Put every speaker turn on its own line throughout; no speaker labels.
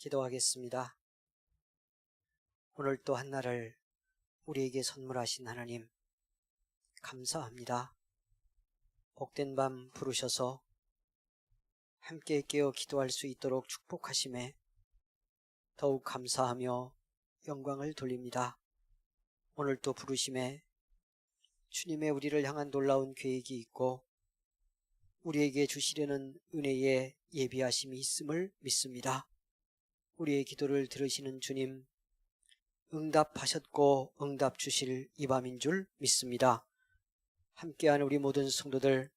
기도하겠습니다. 오늘 또 한날을 우리에게 선물하신 하나님 감사합니다. 복된 밤 부르셔서 함께 깨어 기도할 수 있도록 축복하심에 더욱 감사하며 영광을 돌립니다. 오늘 또 부르심에 주님의 우리를 향한 놀라운 계획이 있고 우리에게 주시려는 은혜의 예비하심이 있음을 믿습니다. 우리의 기도를 들으시는 주님, 응답하셨고 응답 주실 이 밤인 줄 믿습니다. 함께하는 우리 모든 성도들,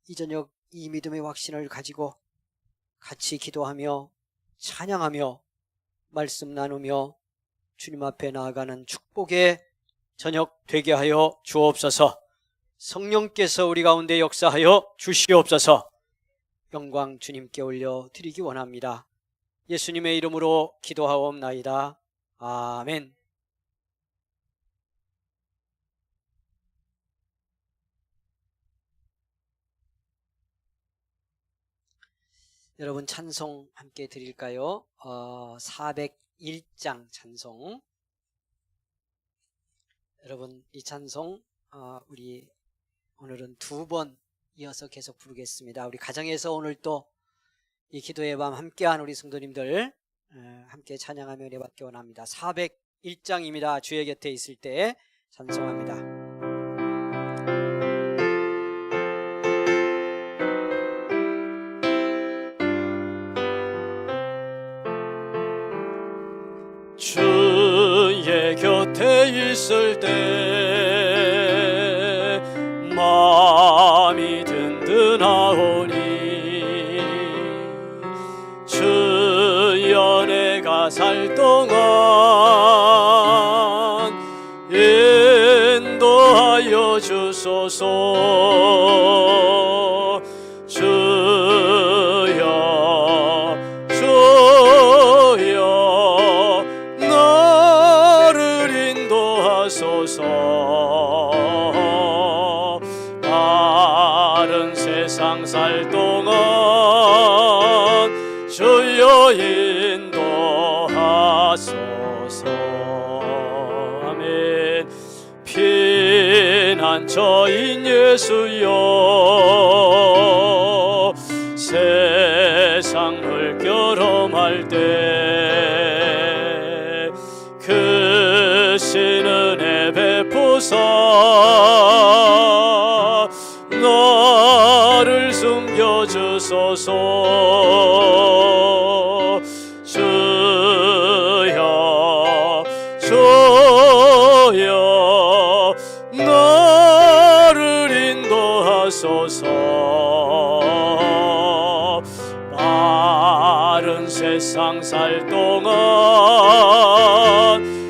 이 저녁 이 믿음의 확신을 가지고 같이 기도하며 찬양하며 말씀 나누며 주님 앞에 나아가는 축복의 저녁 되게 하여 주옵소서. 성령께서 우리 가운데 역사하여 주시옵소서. 영광 주님께 올려 드리기 원합니다. 예수님의 이름으로 기도하옵나이다. 아멘. 여러분 찬송 함께 드릴까요? 401장 찬송. 여러분 이 찬송 우리 오늘은 2번 이어서 계속 부르겠습니다. 우리 가정에서 오늘 또 이 기도의 밤 함께한 우리 성도님들 함께 찬양하며 은혜받기 원합니다. 401장입니다. 주의 곁에 있을 때 찬송합니다. 주의 곁에 있을 때 마음이 든든하오니 주여 내가 살 동안 인도하여 주소서. 주여 주여 나를 인도하소서. 다른 세상 살 동안 주여 인도하소서. 아멘. 피난처인 예수여 세상을 결험할 때 크신 은혜 베푸사 나를 숨겨주소서. 주여 주여 나를 인도하소서. 바른 세상 살 동안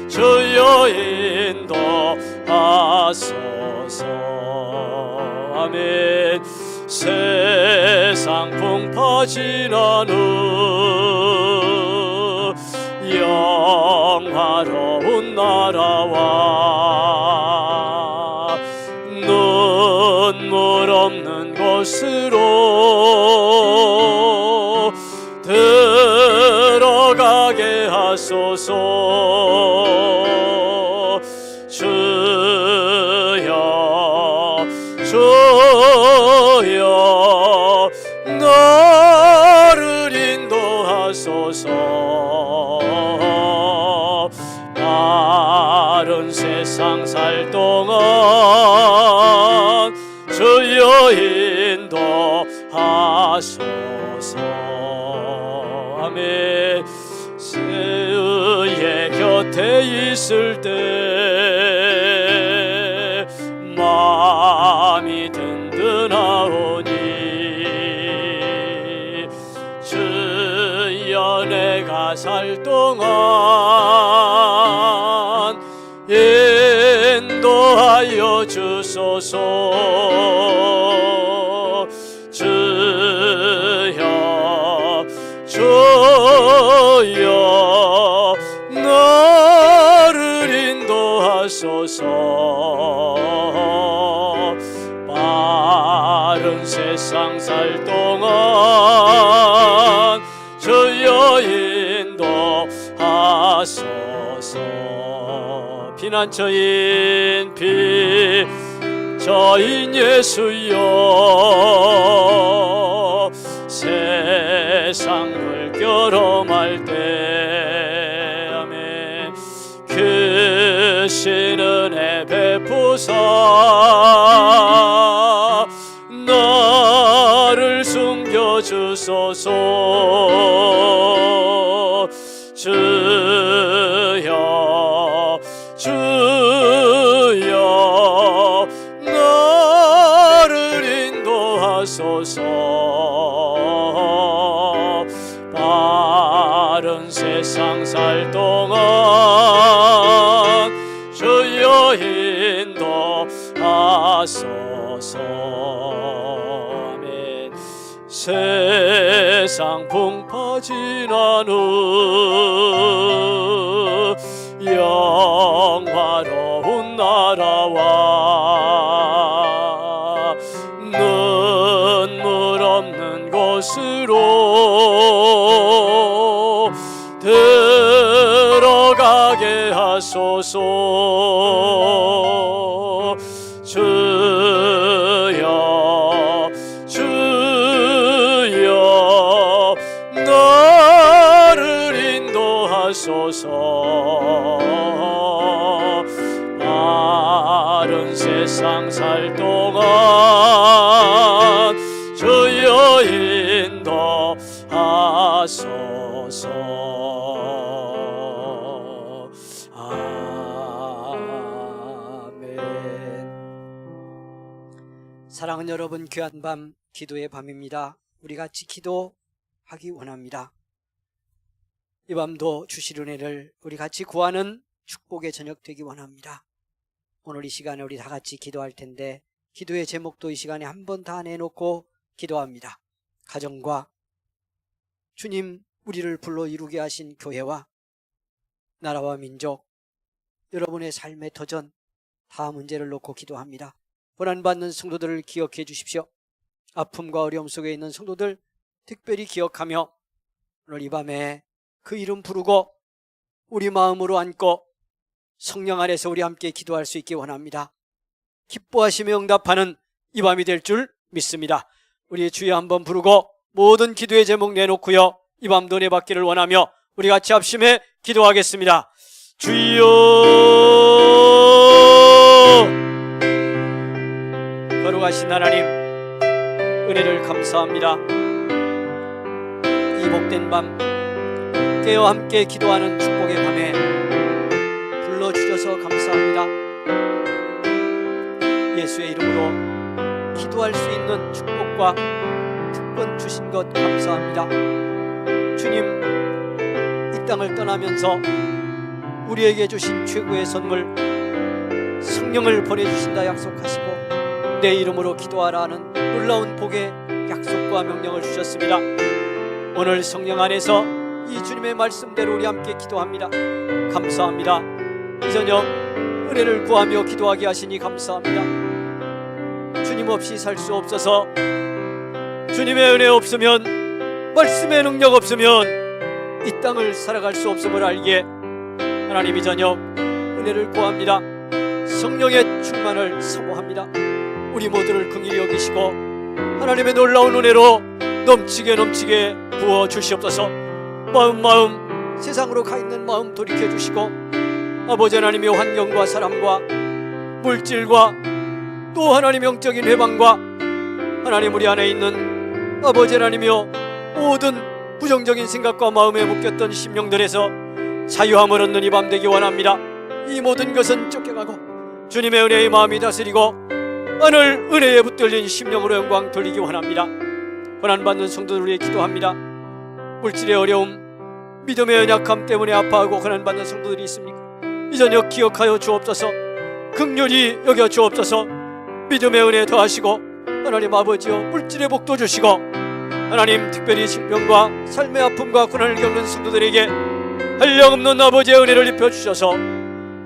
주여 인도하소서. 아멘. 세상 풍파 지난 후 영화로운 나라와 눈물 없는 곳으로 들어가게 하소서. 주여 주여 나를 인도하소서. 다른 세상 살 동안 주여 인도하소서. 아멘. 주의 곁에 있을 때 마음이 든든하오니 주여 내가 살 동안 인도하여 주소서. 주여 주여 나를 인도하소서. 바른 세상 살 동안 주여 인도
피난처인 피처인 예수여, 세상 물결험할 때 아멘 크신 은혜 베푸사 나를 숨겨주소서. 주여 주여 나를 인도하소서. 바른 세상 살 동안 주여 인도하소서. 아멘. 세상 풍파 지난 후 영화로운 나라와 눈물 없는 곳으로 들어가게 하소서. 주여 주여 나를 인도하소서. 바른 세상 살 동안 주여 인도하소서. 아멘.
사랑하는 여러분, 귀한 밤, 기도의 밤입니다. 우리 같이 기도하기 원합니다. 이 밤도 주실 은혜를 우리 같이 구하는 축복의 저녁 되기 원합니다. 오늘 이 시간에 우리 다 같이 기도할 텐데, 기도의 제목도 이 시간에 한 번 다 내놓고 기도합니다. 가정과 주님 우리를 불러 이루게 하신 교회와 나라와 민족, 여러분의 삶의 터전 다 문제를 놓고 기도합니다. 고난받는 성도들을 기억해 주십시오. 아픔과 어려움 속에 있는 성도들 특별히 기억하며 오늘 이 밤에 그 이름 부르고 우리 마음으로 안고 성령 안에서 우리 함께 기도할 수 있기 원합니다. 기뻐하시며 응답하는 이 밤이 될 줄 믿습니다. 우리 주여 한번 부르고 모든 기도의 제목 내놓고요, 이 밤도 내받기를 원하며 우리 같이 합심해 기도하겠습니다. 주여. 거룩하신 하나님, 은혜를 감사합니다. 이 복된 밤 깨어 함께 기도하는 축복의 밤에 불러주셔서 감사합니다. 예수의 이름으로 기도할 수 있는 축복과 특권 주신 것 감사합니다. 주님, 이 땅을 떠나면서 우리에게 주신 최고의 선물 성령을 보내주신다 약속하시고 내 이름으로 기도하라는 놀라운 복의 약속과 명령을 주셨습니다. 오늘 성령 안에서 이 주님의 말씀대로 우리 함께 기도합니다. 감사합니다. 이 저녁 은혜를 구하며 기도하게 하시니 감사합니다. 주님 없이 살 수 없어서, 주님의 은혜 없으면, 말씀의 능력 없으면 이 땅을 살아갈 수 없음을 알기에 하나님 이 저녁 은혜를 구합니다. 성령의 충만을 사모합니다. 우리 모두를 긍휼히 여기시고 하나님의 놀라운 은혜로 넘치게 부어 주시옵소서. 마음 세상으로 가 있는 마음 돌이켜 주시고 아버지 하나님의 환경과 사람과 물질과 또 하나님의 영적인 회방과 하나님 우리 안에 있는 아버지 하나님이여 모든 부정적인 생각과 마음에 묶였던 심령들에서 자유함을 얻는 이 밤 되기 원합니다. 이 모든 것은 쫓겨가고 주님의 은혜의 마음이 다스리고 하늘 은혜에 붙들린 심령으로 영광 돌리기 원합니다. 고난받는 성도들을 위해 기도합니다. 물질의 어려움, 믿음의 연약함 때문에 아파하고 고난받는 성도들이 있습니까? 이 저녁 기억하여 주옵소서. 긍휼히 여겨 주옵소서. 믿음의 은혜 더하시고 하나님 아버지여 물질의 복도 주시고 하나님 특별히 질병과 삶의 아픔과 고난을 겪는 성도들에게 한량없는 아버지의 은혜를 입혀주셔서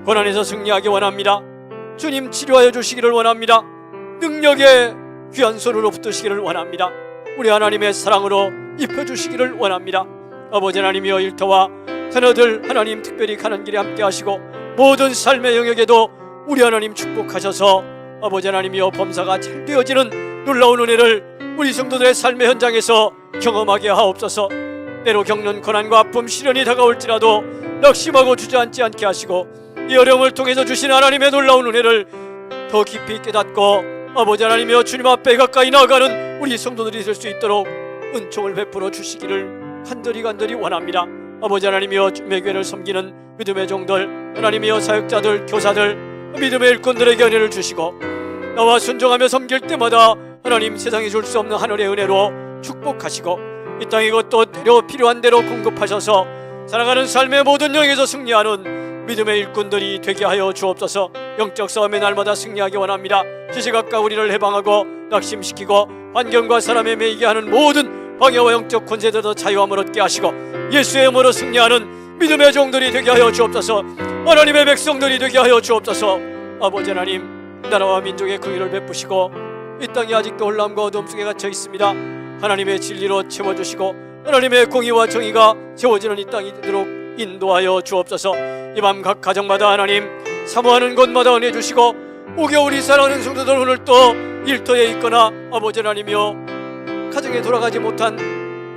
고난에서 승리하기 원합니다. 주님 치료하여 주시기를 원합니다. 능력의 귀한 손으로 붙드시기를 원합니다. 우리 하나님의 사랑으로 입혀주시기를 원합니다. 아버지 하나님이여 일터와 자녀들 하나님 특별히 가는 길에 함께 하시고
모든 삶의 영역에도 우리 하나님 축복하셔서 아버지 하나님이여 범사가 잘 되어지는 놀라운 은혜를 우리 성도들의 삶의 현장에서 경험하게 하옵소서. 때로 겪는 고난과 아픔 시련이 다가올지라도 낙심하고 주저앉지 않게 하시고 이 어려움을 통해서 주신 하나님의 놀라운 은혜를 더 깊이 깨닫고 아버지 하나님이여 주님 앞에 가까이 나아가는 우리 성도들이 될 수 있도록 은총을 베풀어 주시기를 간절히 원합니다. 아버지 하나님이여 주님의 교회를 섬기는 믿음의 종들, 하나님이여 사역자들, 교사들, 믿음의 일꾼들에게 은혜를 주시고 나와 순종하며 섬길 때마다 하나님 세상에 줄 수 없는 하늘의 은혜로 축복하시고 이 땅에 이것도 되려 필요한 대로 공급하셔서 살아가는 삶의 모든 영역에서 승리하는 믿음의 일꾼들이 되게 하여 주옵소서. 영적 싸움의 날마다 승리하기 원합니다. 지시각각 우리를 해방하고 낙심시키고 환경과 사람에 매이게 하는 모든 방해와 영적 권세들도 자유함을 얻게 하시고 예수의 이름으로 승리하는 믿음의 종들이 되게 하여 주옵소서. 하나님의 백성들이 되게 하여 주옵소서. 아버지 하나님, 나라와 민족의 긍휼을 베푸시고 이 땅이 아직도 혼란과 어둠 속에 갇혀 있습니다. 하나님의 진리로 채워주시고 하나님의 공의와 정의가 세워지는 이 땅이 되도록 인도하여 주옵소서. 이 밤 각 가정마다 하나님 사모하는 곳마다 은혜 주시고 5개월이 사랑하는 성도들 오늘 또 일터에 있거나 아버지 하나님이여 가정에 돌아가지 못한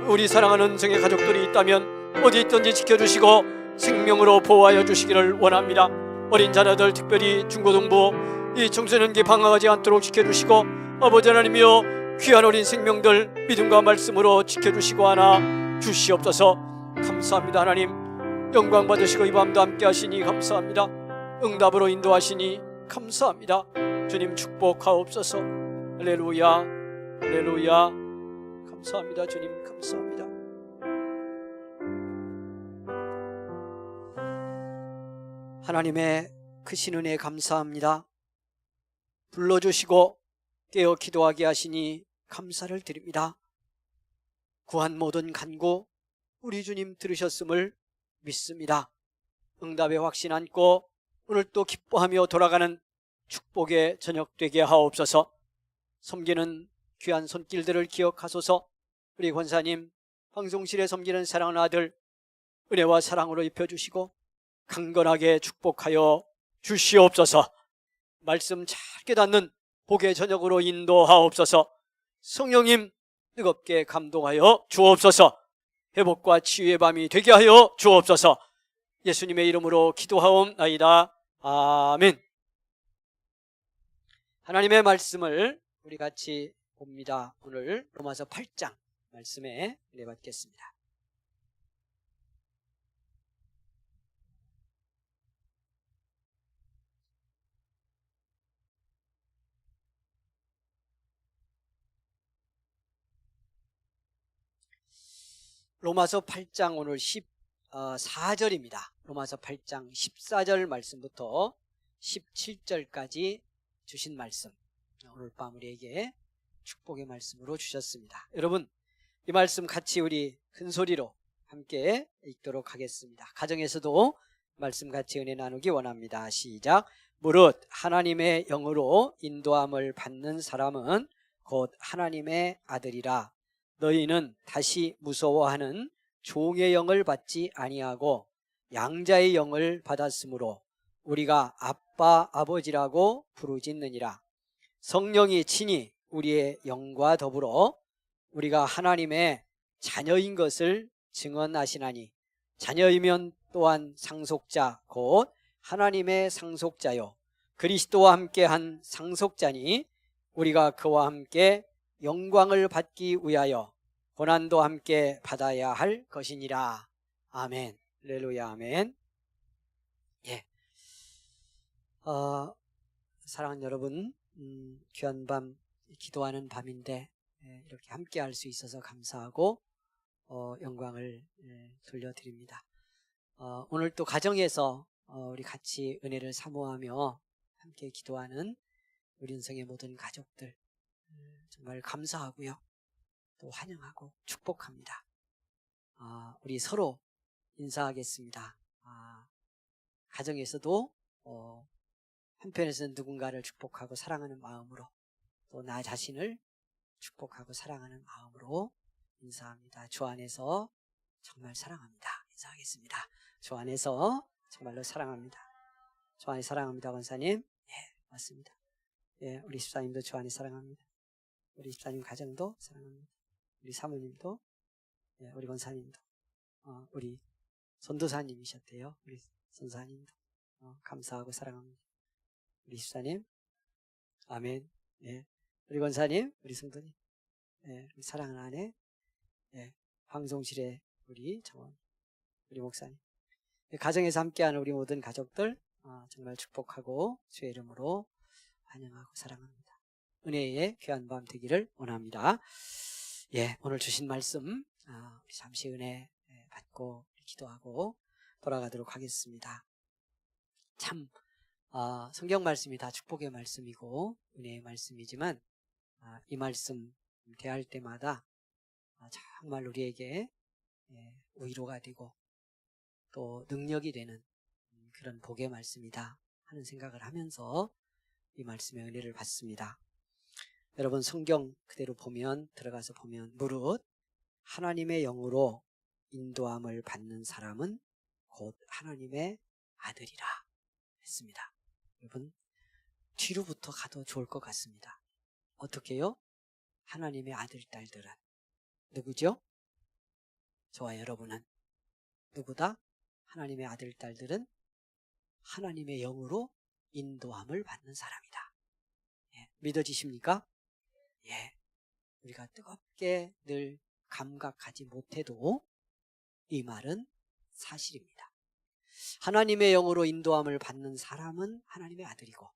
우리 사랑하는 성의 가족들이 있다면 어디 있든지 지켜주시고 생명으로 보호하여 주시기를 원합니다. 어린 자녀들 특별히 중고등부 이 청소년기 방황하지 않도록 지켜주시고 아버지 하나님이여 귀한 어린 생명들 믿음과 말씀으로 지켜주시고 하나 주시옵소서. 감사합니다. 하나님 영광 받으시고 이 밤도 함께 하시니 감사합니다. 응답으로 인도하시니 감사합니다. 주님 축복하옵소서. 할렐루야 할렐루야. 감사합니다. 주님 감사합니다. 하나님의 크신 은혜 감사합니다. 불러주시고 깨어 기도하게 하시니 감사를 드립니다. 구한 모든 간구 우리 주님 들으셨음을 믿습니다. 응답의 확신 안고 오늘 또 기뻐하며 돌아가는 축복의 저녁 되게 하옵소서. 섬기는 귀한 손길들을 기억하소서. 우리 권사님 방송실에 섬기는 사랑하는 아들 은혜와 사랑으로 입혀주시고 강건하게 축복하여 주시옵소서. 말씀 잘 깨닫는 복의 저녁으로 인도하옵소서. 성령님 뜨겁게 감동하여 주옵소서. 회복과 치유의 밤이 되게 하여 주옵소서. 예수님의 이름으로 기도하옵나이다. 아멘. 하나님의 말씀을 우리 같이 봅니다. 오늘 로마서 8장 말씀에 은혜 받겠습니다. 로마서 8장 오늘 14절입니다. 로마서 8장 14절 말씀부터 17절까지 주신 말씀, 오늘 밤 우리에게 축복의 말씀으로 주셨습니다. 여러분 이 말씀 같이 우리 큰 소리로 함께 읽도록 하겠습니다. 가정에서도 말씀 같이 은혜 나누기 원합니다. 시작. 무릇 하나님의 영으로 인도함을 받는 사람은 곧 하나님의 아들이라. 너희는 다시 무서워하는 종의 영을 받지 아니하고 양자의 영을 받았으므로 우리가 아빠 아버지라고 부르짖느니라. 성령이 친히 우리의 영과 더불어 우리가 하나님의 자녀인 것을 증언하시나니 자녀이면 또한 상속자 곧 하나님의 상속자요 그리스도와 함께한 상속자니 우리가 그와 함께 영광을 받기 위하여 고난도 함께 받아야 할 것이니라. 아멘. 할렐루야. 아멘. 예. 사랑하는 여러분, 귀한 밤 기도하는 밤인데 이렇게 함께 할 수 있어서 감사하고 영광을 돌려드립니다. 오늘 또 가정에서 우리 같이 은혜를 사모하며 함께 기도하는 우리 은성의 모든 가족들 정말 감사하고요. 또 환영하고 축복합니다. 우리 서로 인사하겠습니다. 가정에서도 한편에서는 누군가를 축복하고 사랑하는 마음으로 또 나 자신을 축복하고 사랑하는 마음으로 인사합니다. 주 안에서 정말 사랑합니다. 인사하겠습니다. 주 안에서 정말로 사랑합니다.
조안이 사랑합니다, 권사님. 예, 맞습니다. 예, 우리 집사님도 조안이 사랑합니다. 우리 집사님 가정도 사랑합니다. 우리 사모님도, 예, 우리 권사님도, 우리 전도사님이셨대요. 우리 전도사님도 감사하고 사랑합니다. 우리 집사님, 아멘. 예, 우리 권사님, 우리 성도님, 예, 우리 사랑하는 아내, 예, 방송실의 우리 정원, 우리 목사님, 예, 가정에서 함께하는 우리 모든 가족들 정말 축복하고 주의 이름으로 환영하고 사랑합니다. 은혜의 귀한 밤 되기를 원합니다. 예, 오늘 주신 말씀 우리 잠시 은혜 받고 기도하고 돌아가도록 하겠습니다. 참 성경 말씀이 다 축복의 말씀이고 은혜의 말씀이지만 이 말씀 대할 때마다 정말 우리에게 위로가 되고 또 능력이 되는 그런 복의 말씀이다 하는 생각을 하면서 이 말씀의 은혜를 받습니다. 여러분 성경 그대로 보면 들어가서 보면 무릇 하나님의 영으로 인도함을 받는 사람은 곧 하나님의 아들이라 했습니다. 여러분 뒤로부터 가도 좋을 것 같습니다. 어떻게요? 하나님의 아들 딸들은 누구죠? 저와 여러분은 누구다? 하나님의 아들 딸들은 하나님의 영으로 인도함을 받는 사람이다. 예, 믿어지십니까? 예, 우리가 뜨겁게 늘 감각하지 못해도 이 말은 사실입니다. 하나님의 영으로 인도함을 받는 사람은 하나님의 아들이고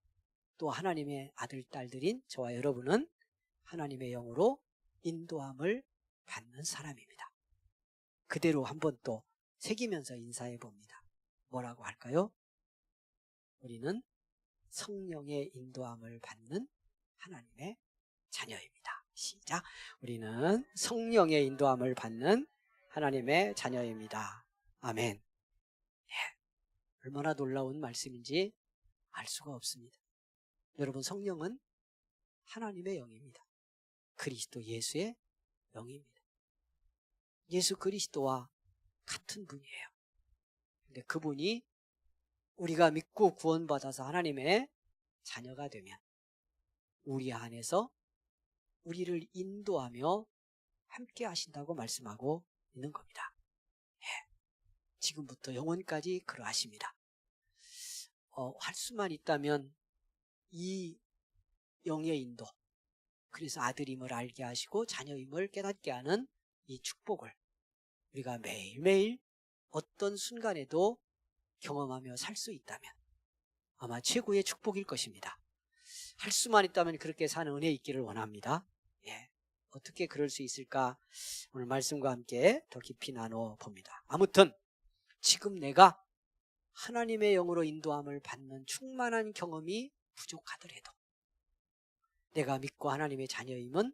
또 하나님의 아들 딸들인 저와 여러분은 하나님의 영으로 인도함을 받는 사람입니다. 그대로 한번 또 새기면서 인사해 봅니다. 뭐라고 할까요? 우리는 성령의 인도함을 받는 하나님의 자녀입니다. 시작. 우리는 성령의 인도함을 받는 하나님의 자녀입니다. 아멘. 예, 얼마나 놀라운 말씀인지 알 수가 없습니다. 여러분 성령은 하나님의 영입니다. 그리스도 예수의 영입니다. 예수 그리스도와 같은 분이에요. 근데 그분이 우리가 믿고 구원받아서 하나님의 자녀가 되면 우리 안에서 우리를 인도하며 함께 하신다고 말씀하고 있는 겁니다. 예, 지금부터 영원까지 그러하십니다. 할 수만 있다면 이 영의 인도, 그래서 아들임을 알게 하시고 자녀임을 깨닫게 하는 이 축복을 우리가 매일매일 어떤 순간에도 경험하며 살 수 있다면 아마 최고의 축복일 것입니다. 할 수만 있다면 그렇게 사는 은혜 있기를 원합니다. 예, 어떻게 그럴 수 있을까? 오늘 말씀과 함께 더 깊이 나눠봅니다. 아무튼 지금 내가 하나님의 영으로 인도함을 받는 충만한 경험이 부족하더라도 내가 믿고 하나님의 자녀임은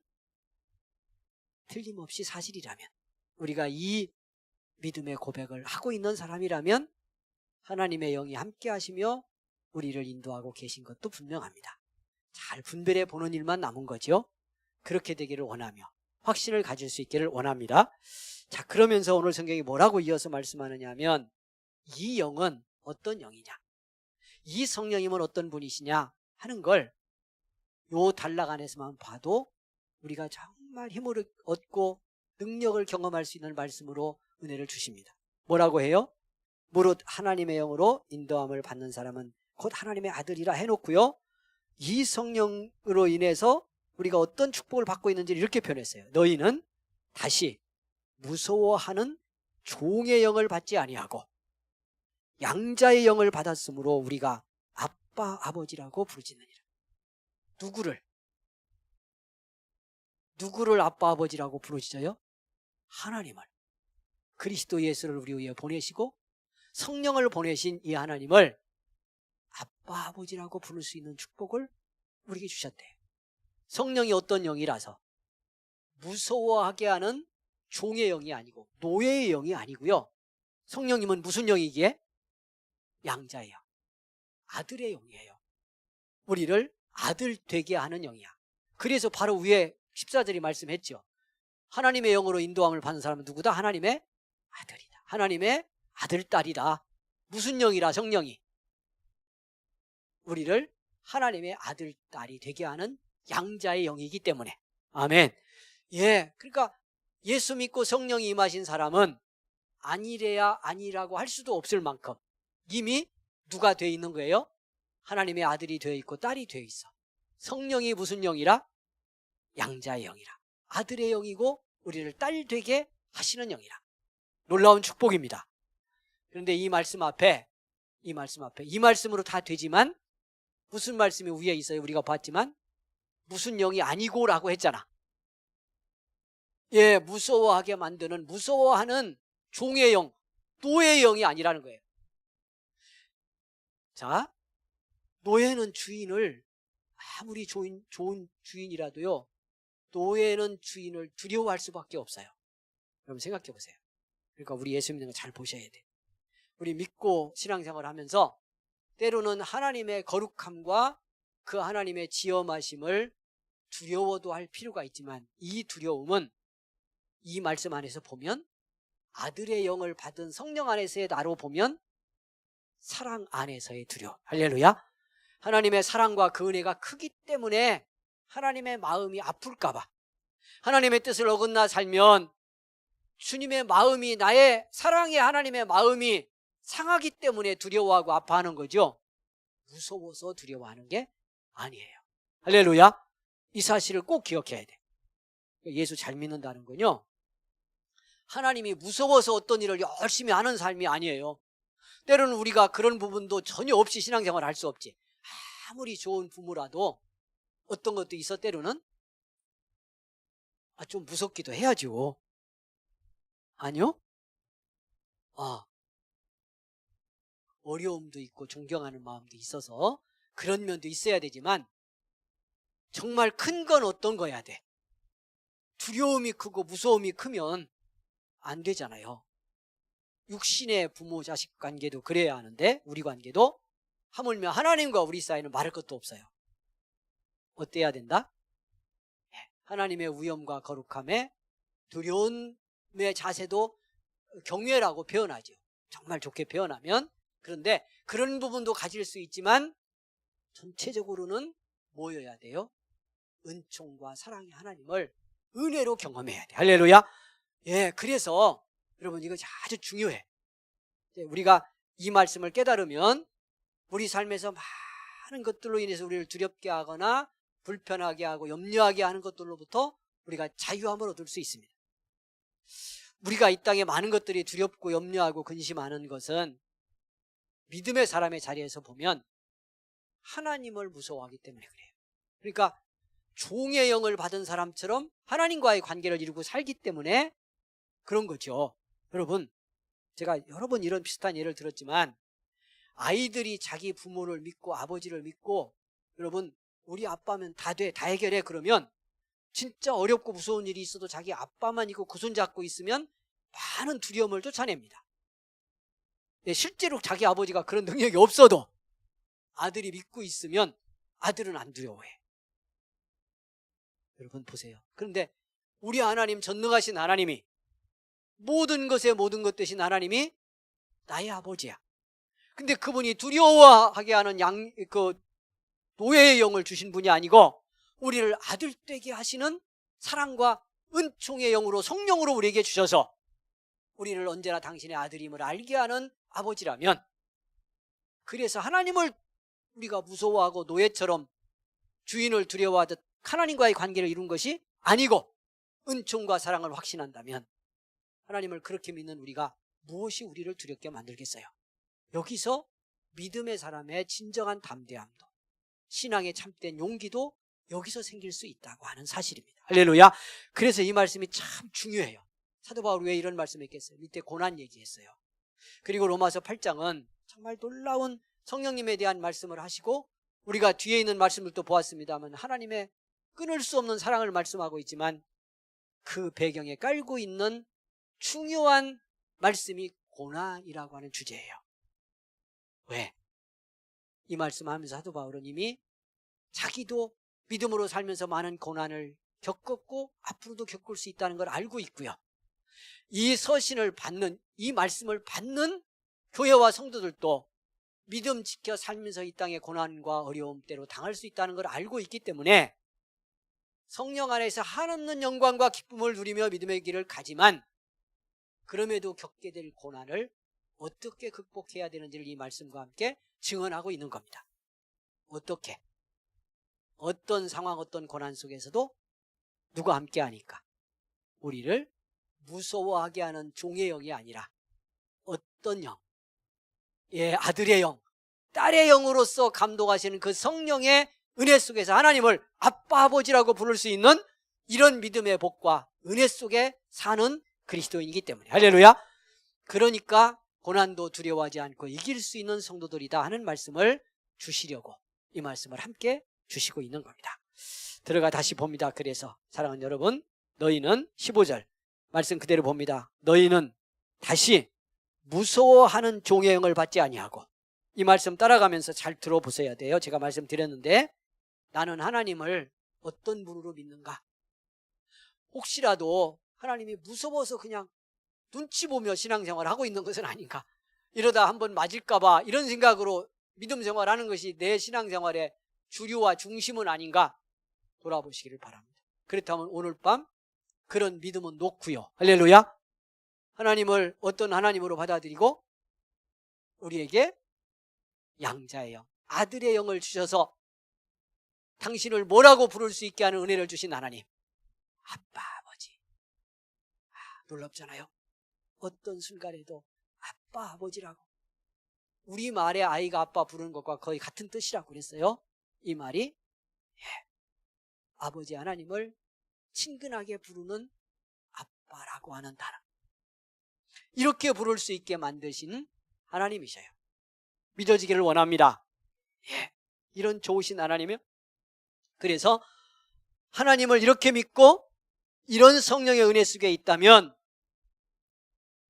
틀림없이 사실이라면, 우리가 이 믿음의 고백을 하고 있는 사람이라면 하나님의 영이 함께 하시며 우리를 인도하고 계신 것도 분명합니다. 잘 분별해 보는 일만 남은 거죠. 그렇게 되기를 원하며 확신을 가질 수 있기를 원합니다. 자, 그러면서 오늘 성경이 뭐라고 이어서 말씀하느냐 하면 이 영은 어떤 영이냐, 이 성령님은 어떤 분이시냐 하는 걸 요 단락 안에서만 봐도 우리가 정말 힘을 얻고 능력을 경험할 수 있는 말씀으로 은혜를 주십니다. 뭐라고 해요? 무릇 하나님의 영으로 인도함을 받는 사람은 곧 하나님의 아들이라 해놓고요, 이 성령으로 인해서 우리가 어떤 축복을 받고 있는지를 이렇게 표현했어요. 너희는 다시 무서워하는 종의 영을 받지 아니하고 양자의 영을 받았으므로 우리가 아빠 아버지라고 부르짖느니라. 누구를 아빠 아버지라고 부르짖어요? 하나님을. 그리스도 예수를 우리 위해 보내시고 성령을 보내신 이 하나님을 아빠 아버지라고 부를 수 있는 축복을 우리에게 주셨대요. 성령이 어떤 영이라서 무서워하게 하는 종의 영이 아니고 노예의 영이 아니고요, 성령님은 무슨 영이기에? 양자의 영, 아들의 영이에요. 우리를 아들 되게 하는 영이야. 그래서 바로 위에 14절이 말씀했죠. 하나님의 영으로 인도함을 받는 사람은 누구다? 하나님의 아들이다. 하나님의 아들, 딸이다. 무슨 영이라? 성령이. 우리를 하나님의 아들, 딸이 되게 하는 양자의 영이기 때문에. 아멘. 예, 그러니까 예수 믿고 성령이 임하신 사람은 아니래야 아니라고 할 수도 없을 만큼 이미 누가 되어 있는 거예요? 하나님의 아들이 되어 있고 딸이 되어 있어. 성령이 무슨 영이라? 양자의 영이라. 아들의 영이고 우리를 딸 되게 하시는 영이라. 놀라운 축복입니다. 그런데 이 말씀으로 다 되지만 무슨 말씀이 위에 있어요? 우리가 봤지만 무슨 영이 아니고라고 했잖아. 예, 무서워하게 만드는, 무서워하는 종의 영, 노예의 영이 아니라는 거예요. 자, 노예는 주인을 아무리 좋은 주인이라도요, 노예는 주인을 두려워할 수밖에 없어요. 여러분 생각해 보세요. 그러니까 우리 예수 믿는 거 잘 보셔야 돼. 우리 믿고 신앙생활을 하면서 때로는 하나님의 거룩함과 그 하나님의 지엄하심을 두려워도 할 필요가 있지만, 이 두려움은 이 말씀 안에서 보면 아들의 영을 받은 성령 안에서의 나로 보면 사랑 안에서의 두려움. 할렐루야. 하나님의 사랑과 그 은혜가 크기 때문에 하나님의 마음이 아플까 봐, 하나님의 뜻을 어긋나 살면 주님의 마음이, 나의 사랑의 하나님의 마음이 상하기 때문에 두려워하고 아파하는 거죠. 무서워서 두려워하는 게 아니에요. 할렐루야. 이 사실을 꼭 기억해야 돼. 예수 잘 믿는다는 건요, 하나님이 무서워서 어떤 일을 열심히 하는 삶이 아니에요. 때로는 우리가 그런 부분도 전혀 없이 신앙생활을 할 수 없지. 아무리 좋은 부모라도 어떤 것도 있어 때로는 좀 무섭기도 해야죠. 아니요? 어려움도 있고 존경하는 마음도 있어서 그런 면도 있어야 되지만, 정말 큰 건 어떤 거야 돼? 두려움이 크고 무서움이 크면 안 되잖아요. 육신의 부모 자식 관계도 그래야 하는데, 우리 관계도 하물며 하나님과 우리 사이는 말할 것도 없어요. 어때야 된다? 하나님의 위엄과 거룩함에 두려움의 자세도 경외라고 표현하죠. 정말 좋게 표현하면. 그런데 그런 부분도 가질 수 있지만 전체적으로는 뭐여야 돼요? 은총과 사랑의 하나님을 은혜로 경험해야 돼. 할렐루야. 예, 그래서 여러분 이거 아주 중요해. 우리가 이 말씀을 깨달으면 우리 삶에서 많은 것들로 인해서 우리를 두렵게 하거나 불편하게 하고 염려하게 하는 것들로부터 우리가 자유함을 얻을 수 있습니다. 우리가 이 땅에 많은 것들이 두렵고 염려하고 근심하는 것은 믿음의 사람의 자리에서 보면 하나님을 무서워하기 때문에 그래요. 그러니까 종의 영을 받은 사람처럼 하나님과의 관계를 이루고 살기 때문에 그런 거죠. 여러분, 제가 여러 번 이런 비슷한 예를 들었지만, 아이들이 자기 부모를 믿고 아버지를 믿고, 여러분 우리 아빠면 다 돼, 다 해결해, 그러면 진짜 어렵고 무서운 일이 있어도 자기 아빠만 있고 그 손 잡고 있으면 많은 두려움을 쫓아냅니다. 실제로 자기 아버지가 그런 능력이 없어도 아들이 믿고 있으면 아들은 안 두려워해. 여러분 보세요. 그런데 우리 하나님, 전능하신 하나님이, 모든 것의 모든 것 되신 하나님이 나의 아버지야. 근데 그분이 두려워하게 하는 노예의 영을 주신 분이 아니고 우리를 아들 되게 하시는 사랑과 은총의 영으로, 성령으로 우리에게 주셔서 우리를 언제나 당신의 아들임을 알게 하는 아버지라면, 그래서 하나님을 우리가 무서워하고 노예처럼 주인을 두려워하듯 하나님과의 관계를 이룬 것이 아니고 은총과 사랑을 확신한다면, 하나님을 그렇게 믿는 우리가 무엇이 우리를 두렵게 만들겠어요? 여기서 믿음의 사람의 진정한 담대함도, 신앙의 참된 용기도 여기서 생길 수 있다고 하는 사실입니다. 할렐루야. 그래서 이 말씀이 참 중요해요. 사도 바울이 왜 이런 말씀을 했겠어요? 밑에 고난 얘기했어요. 그리고 로마서 8장은 정말 놀라운 성령님에 대한 말씀을 하시고, 우리가 뒤에 있는 말씀을 또 보았습니다만 하나님의 끊을 수 없는 사랑을 말씀하고 있지만, 그 배경에 깔고 있는 중요한 말씀이 고난이라고 하는 주제예요. 왜? 이 말씀하면서 사도 바울은 이미 자기도 믿음으로 살면서 많은 고난을 겪었고 앞으로도 겪을 수 있다는 걸 알고 있고요. 이 서신을 받는, 이 말씀을 받는 교회와 성도들도 믿음 지켜 살면서 이 땅의 고난과 어려움 때로 당할 수 있다는 걸 알고 있기 때문에 성령 안에서 한없는 영광과 기쁨을 누리며 믿음의 길을 가지만 그럼에도 겪게 될 고난을 어떻게 극복해야 되는지를 이 말씀과 함께 증언하고 있는 겁니다. 어떻게? 어떤 상황, 어떤 고난 속에서도 누가 함께 하니까? 우리를 무서워하게 하는 종의 영이 아니라 어떤 영? 예, 아들의 영, 딸의 영으로서 감동하시는 그 성령의 은혜 속에서 하나님을 아빠, 아버지라고 부를 수 있는 이런 믿음의 복과 은혜 속에 사는 그리스도인이기 때문에. 할렐루야. 그러니까 고난도 두려워하지 않고 이길 수 있는 성도들이다 하는 말씀을 주시려고 이 말씀을 함께 주시고 있는 겁니다. 들어가 다시 봅니다. 그래서 사랑하는 여러분, 너희는 15절 말씀 그대로 봅니다. 너희는 다시 무서워하는 종의 영을 받지 아니하고, 이 말씀 따라가면서 잘 들어보셔야 돼요. 제가 말씀드렸는데 나는 하나님을 어떤 분으로 믿는가? 혹시라도 하나님이 무서워서 그냥 눈치 보며 신앙생활을 하고 있는 것은 아닌가? 이러다 한번 맞을까 봐 이런 생각으로 믿음 생활하는 것이 내 신앙생활의 주류와 중심은 아닌가? 돌아보시기를 바랍니다. 그렇다면 오늘 밤 그런 믿음은 놓고요. 할렐루야. 하나님을 어떤 하나님으로 받아들이고 우리에게 양자의 영, 아들의 영을 주셔서 당신을 뭐라고 부를 수 있게 하는 은혜를 주신 하나님, 아빠, 아버지. 놀랍잖아요. 어떤 순간에도 아빠, 아버지라고. 우리말에 아이가 아빠 부르는 것과 거의 같은 뜻이라고 그랬어요. 이 말이 아버지 하나님을 친근하게 부르는 아빠라고 하는 단어, 이렇게 부를 수 있게 만드신 하나님이셔요. 믿어지기를 원합니다. 이런 좋으신 하나님이요. 그래서 하나님을 이렇게 믿고 이런 성령의 은혜 속에 있다면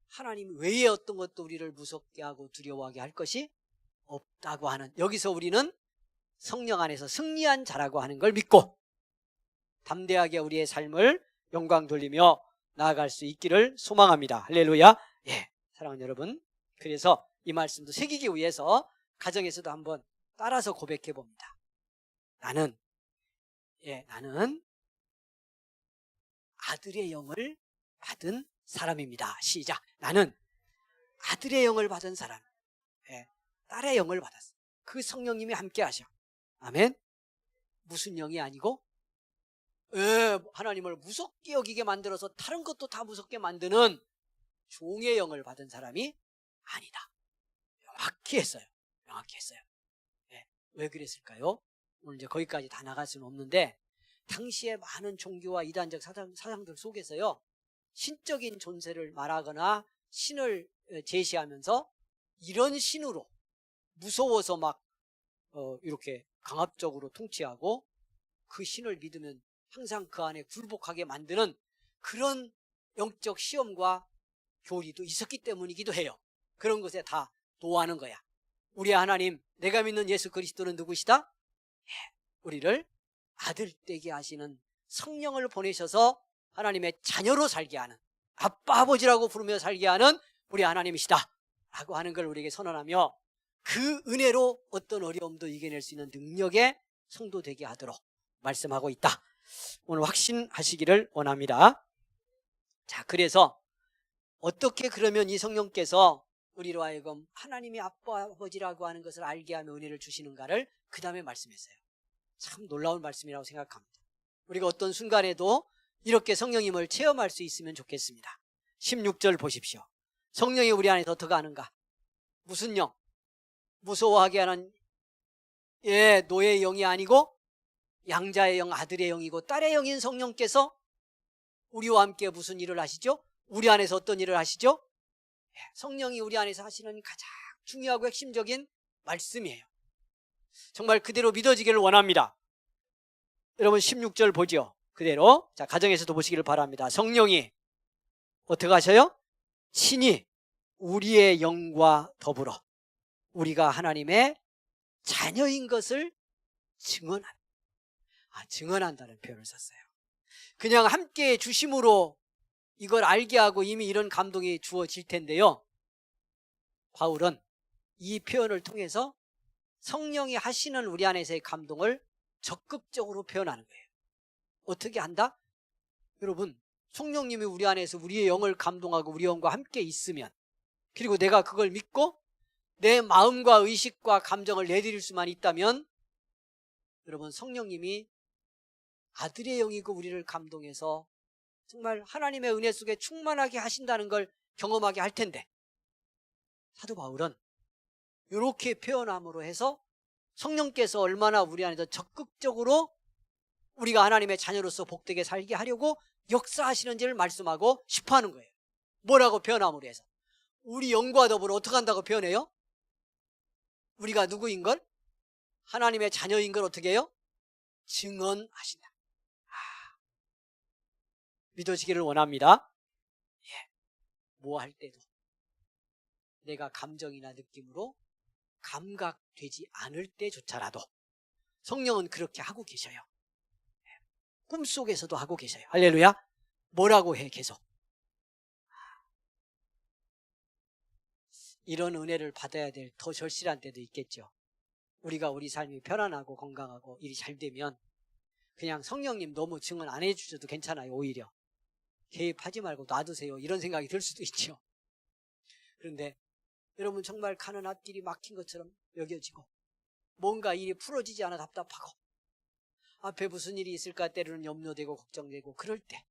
하나님 외에 어떤 것도 우리를 무섭게 하고 두려워하게 할 것이 없다고 하는, 여기서 우리는 성령 안에서 승리한 자라고 하는 걸 믿고 담대하게 우리의 삶을 영광 돌리며 나아갈 수 있기를 소망합니다. 할렐루야. 사랑하는 여러분, 그래서 이 말씀도 새기기 위해서 가정에서도 한번 따라서 고백해 봅니다. 나는 아들의 영을 받은 사람입니다. 시작. 나는 아들의 영을 받은 사람, 딸의 영을 받았어. 그 성령님이 함께 하셔. 아멘. 무슨 영이 아니고 하나님을 무섭게 여기게 만들어서 다른 것도 다 무섭게 만드는 종의 영을 받은 사람이 아니다. 명확히 했어요. 왜 그랬을까요? 오늘 이제 거기까지 다 나갈 수는 없는데, 당시에 많은 종교와 이단적 사상들 속에서요, 신적인 존재를 말하거나 신을 제시하면서 이런 신으로 무서워서 막 이렇게 강압적으로 통치하고 그 신을 믿으면 항상 그 안에 굴복하게 만드는 그런 영적 시험과 교리도 있었기 때문이기도 해요. 그런 것에 다 도하는 거야. 우리 하나님, 내가 믿는 예수 그리스도는 누구시다? 우리를 아들 되게 하시는 성령을 보내셔서 하나님의 자녀로 살게 하는, 아빠 아버지라고 부르며 살게 하는 우리 하나님이시다 라고 하는 걸 우리에게 선언하며, 그 은혜로 어떤 어려움도 이겨낼 수 있는 능력의 성도 되게 하도록 말씀하고 있다. 오늘 확신하시기를 원합니다. 자, 그래서 어떻게 그러면 이 성령께서 우리로 하여금 하나님이 아빠 아버지라고 하는 것을 알게 하며 은혜를 주시는가를 그 다음에 말씀했어요. 참 놀라운 말씀이라고 생각합니다. 우리가 어떤 순간에도 이렇게 성령님을 체험할 수 있으면 좋겠습니다. 16절 보십시오. 성령이 우리 안에 어떻게 하는가? 무슨 영? 무서워하게 하는 노예의 영이 아니고 양자의 영, 아들의 영이고 딸의 영인 성령께서 우리와 함께 무슨 일을 하시죠? 우리 안에서 어떤 일을 하시죠? 성령이 우리 안에서 하시는 가장 중요하고 핵심적인 말씀이에요. 정말 그대로 믿어지기를 원합니다. 여러분 16절 보죠. 그대로. 자, 가정에서도 보시기를 바랍니다. 성령이 어떻게 하셔요? 친히 우리의 영과 더불어 우리가 하나님의 자녀인 것을 증언한다는 표현을 썼어요. 그냥 함께 주심으로 이걸 알게 하고 이미 이런 감동이 주어질 텐데요. 바울은 이 표현을 통해서 성령이 하시는 우리 안에서의 감동을 적극적으로 표현하는 거예요. 어떻게 한다? 여러분, 성령님이 우리 안에서 우리의 영을 감동하고 우리 영과 함께 있으면, 그리고 내가 그걸 믿고 내 마음과 의식과 감정을 내드릴 수만 있다면, 여러분, 성령님이 아들의 영이고 우리를 감동해서 정말 하나님의 은혜 속에 충만하게 하신다는 걸 경험하게 할 텐데, 사도 바울은 이렇게 표현함으로 해서 성령께서 얼마나 우리 안에서 적극적으로 우리가 하나님의 자녀로서 복되게 살게 하려고 역사하시는지를 말씀하고 싶어 하는 거예요. 뭐라고 표현함으로 해서? 우리 영과 더불어 어떻게 한다고 표현해요? 우리가 누구인 걸? 하나님의 자녀인 걸 어떻게 해요? 증언하신다. 믿어지기를 원합니다. 뭐 할 때도 내가 감정이나 느낌으로 감각되지 않을 때조차라도 성령은 그렇게 하고 계셔요. 꿈속에서도 하고 계셔요. 할렐루야. 뭐라고 해 계속? 이런 은혜를 받아야 될 더 절실한 때도 있겠죠. 우리가 우리 삶이 편안하고 건강하고 일이 잘 되면 그냥 성령님 너무 증언 안 해주셔도 괜찮아요. 오히려 개입하지 말고 놔두세요, 이런 생각이 들 수도 있죠. 그런데 여러분, 정말 가는 앞길이 막힌 것처럼 여겨지고 뭔가 일이 풀어지지 않아 답답하고 앞에 무슨 일이 있을까 때로는 염려되고 걱정되고, 그럴 때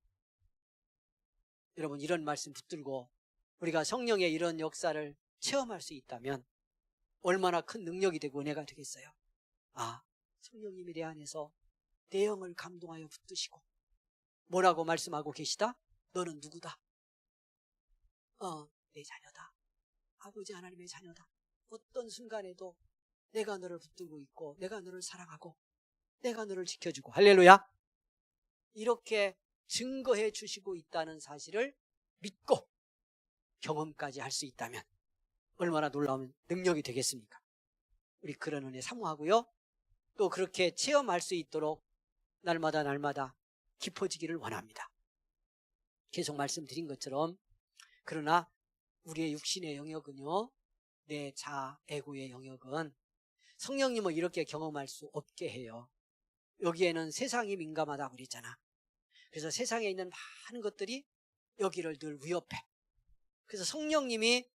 여러분, 이런 말씀 붙들고 우리가 성령의 이런 역사를 체험할 수 있다면 얼마나 큰 능력이 되고 은혜가 되겠어요. 성령님이 내 안에서 내 영을 감동하여 붙드시고 뭐라고 말씀하고 계시다? 너는 누구다? 내 자녀다. 아버지 하나님의 자녀다. 어떤 순간에도 내가 너를 붙들고 있고 내가 너를 사랑하고 내가 너를 지켜주고, 할렐루야. 이렇게 증거해 주시고 있다는 사실을 믿고 경험까지 할 수 있다면 얼마나 놀라운 능력이 되겠습니까? 우리 그런 은혜 사모하고요, 또 그렇게 체험할 수 있도록 날마다 깊어지기를 원합니다. 계속 말씀드린 것처럼, 그러나 우리의 육신의 영역은요, 내 자아, 에고의 영역은 성령님은 이렇게 경험할 수 없게 해요. 여기에는 세상이 민감하다고 그랬잖아. 그래서 세상에 있는 많은 것들이 여기를 늘 위협해. 그래서 성령님이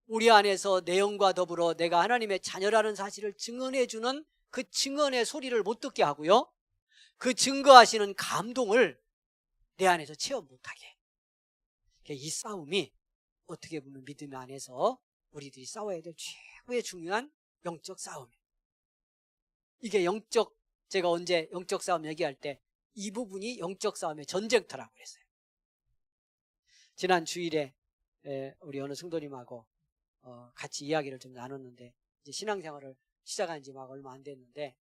우리 안에서 내 영과 더불어 내가 하나님의 자녀라는 사실을 증언해주는 그 증언의 소리를 못 듣게 하고요, 그 증거하시는 감동을 내 안에서 체험 못하게. 이 싸움이 어떻게 보면 믿음 안에서 우리들이 싸워야 될 최고의 중요한 영적 싸움이에요. 이게 제가 언제 영적 싸움 얘기할 때 이 부분이 영적 싸움의 전쟁터라고 그랬어요. 지난 주일에 우리 어느 성도님하고 같이 이야기를 좀 나눴는데, 이제 신앙생활을 시작한 지 막 얼마 안 됐는데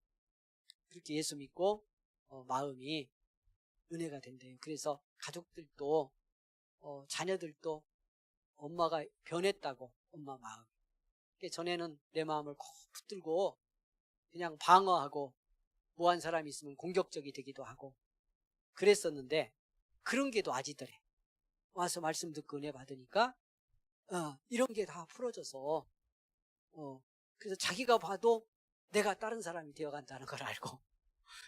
그렇게 예수 믿고 마음이 은혜가 된대요. 그래서 가족들도 자녀들도 엄마가 변했다고, 엄마 마음. 전에는 내 마음을 콕 붙들고 그냥 방어하고 뭐 한 사람이 있으면 공격적이 되기도 하고 그랬었는데, 그런 게 도아지더래. 와서 말씀 듣고 은혜 받으니까 이런 게 다 풀어져서 그래서 자기가 봐도 내가 다른 사람이 되어간다는 걸 알고,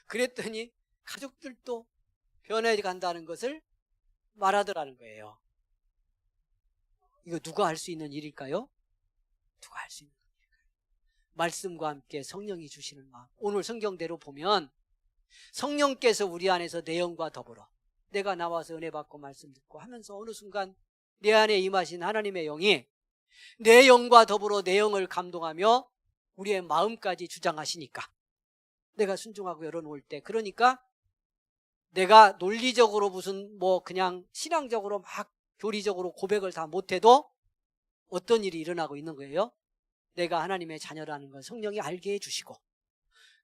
그랬더니 가족들도 변해간다는 것을 말하더라는 거예요. 이거 누가 할 수 있는 일일까요? 누가 할 수 있는 일일까요? 말씀과 함께 성령이 주시는 마음. 오늘 성경대로 보면 성령께서 우리 안에서 내 영과 더불어 내가 나와서 은혜 받고 말씀 듣고 하면서 어느 순간 내 안에 임하신 하나님의 영이 내 영과 더불어 내 영을 감동하며 우리의 마음까지 주장하시니까 내가 순종하고 열어놓을 때, 그러니까 내가 논리적으로 무슨 그냥 신앙적으로 막 교리적으로 고백을 다 못해도 어떤 일이 일어나고 있는 거예요? 내가 하나님의 자녀라는 걸 성령이 알게 해주시고,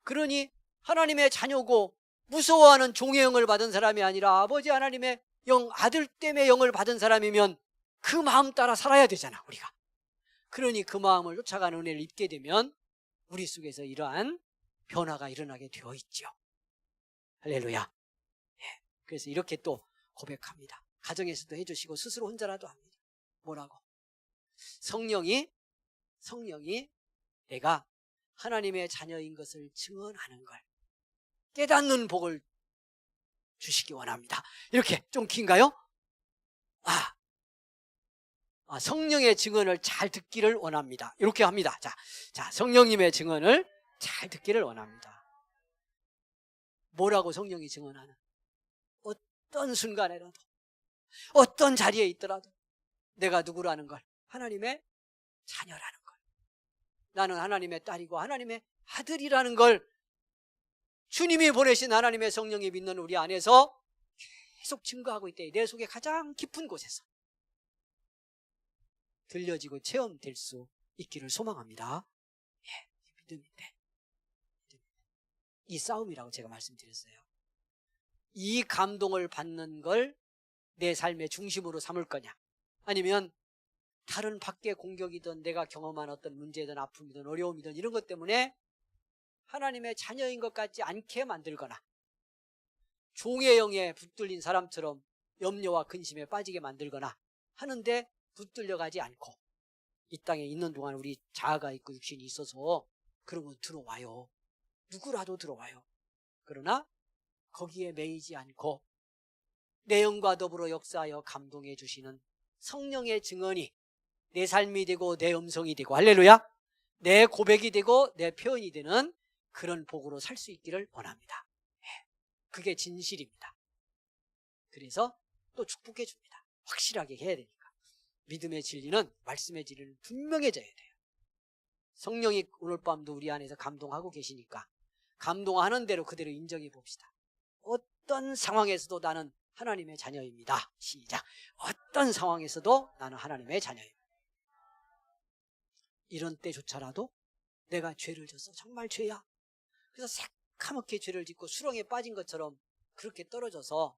그러니 하나님의 자녀고 무서워하는 종의 영을 받은 사람이 아니라 아버지 하나님의 영, 아들됨의 영을 받은 사람이면 그 마음 따라 살아야 되잖아, 우리가. 그러니 그 마음을 쫓아가는 은혜를 입게 되면 우리 속에서 이러한 변화가 일어나게 되어 있죠. 할렐루야. 그래서 이렇게 또 고백합니다. 가정에서도 해주시고 스스로 혼자라도 합니다. 뭐라고? 성령이 성령이 내가 하나님의 자녀인 것을 증언하는 걸 깨닫는 복을 주시기 원합니다. 이렇게 좀 긴가요? 성령의 증언을 잘 듣기를 원합니다. 이렇게 합니다. 자, 성령님의 증언을 잘 듣기를 원합니다. 뭐라고 성령이 증언하는? 어떤 순간에라도, 어떤 자리에 있더라도 내가 누구라는 걸, 하나님의 자녀라는 걸, 나는 하나님의 딸이고 하나님의 아들이라는 걸 주님이 보내신 하나님의 성령이 믿는 우리 안에서 계속 증거하고 있대. 내 속에 가장 깊은 곳에서 들려지고 체험될 수 있기를 소망합니다. 믿음인데, 이 싸움이라고 제가 말씀드렸어요. 이 감동을 받는 걸 내 삶의 중심으로 삼을 거냐, 아니면 다른 밖의 공격이든 내가 경험한 어떤 문제든 아픔이든 어려움이든 이런 것 때문에 하나님의 자녀인 것 같지 않게 만들거나 종의 영에 붙들린 사람처럼 염려와 근심에 빠지게 만들거나 하는데 붙들려가지 않고 이 땅에 있는 동안 우리 자아가 있고 육신이 있어서 그런 건 들어와요. 누구라도 들어와요. 그러나 거기에 매이지 않고 내 영과 더불어 역사하여 감동해 주시는 성령의 증언이 내 삶이 되고 내 음성이 되고, 할렐루야, 내 고백이 되고 내 표현이 되는 그런 복으로 살 수 있기를 원합니다. 그게 진실입니다. 그래서 또 축복해 줍니다. 확실하게 해야 되니까. 믿음의 진리는, 말씀의 진리는 분명해져야 돼요. 성령이 오늘 밤도 우리 안에서 감동하고 계시니까 감동하는 대로 그대로 인정해 봅시다. 어떤 상황에서도 나는 하나님의 자녀입니다. 시작. 어떤 상황에서도 나는 하나님의 자녀입니다. 이런 때조차라도 내가 죄를 졌어. 정말 죄야. 그래서 새카맣게 죄를 짓고 수렁에 빠진 것처럼 그렇게 떨어져서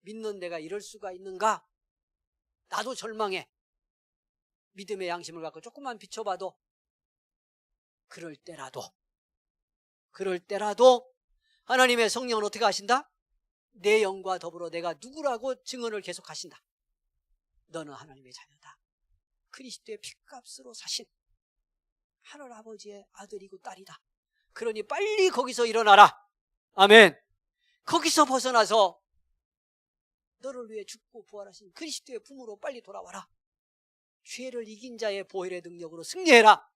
믿는 내가 이럴 수가 있는가? 나도 절망해. 믿음의 양심을 갖고 조금만 비춰봐도, 그럴 때라도 하나님의 성령은 어떻게 하신다? 내 영과 더불어 내가 누구라고 증언을 계속 하신다. 너는 하나님의 자녀다. 그리스도의 핏값으로 사신 하늘 아버지의 아들이고 딸이다. 그러니 빨리 거기서 일어나라. 아멘. 거기서 벗어나서 너를 위해 죽고 부활하신 그리스도의 품으로 빨리 돌아와라. 죄를 이긴 자의 보혈의 능력으로 승리해라.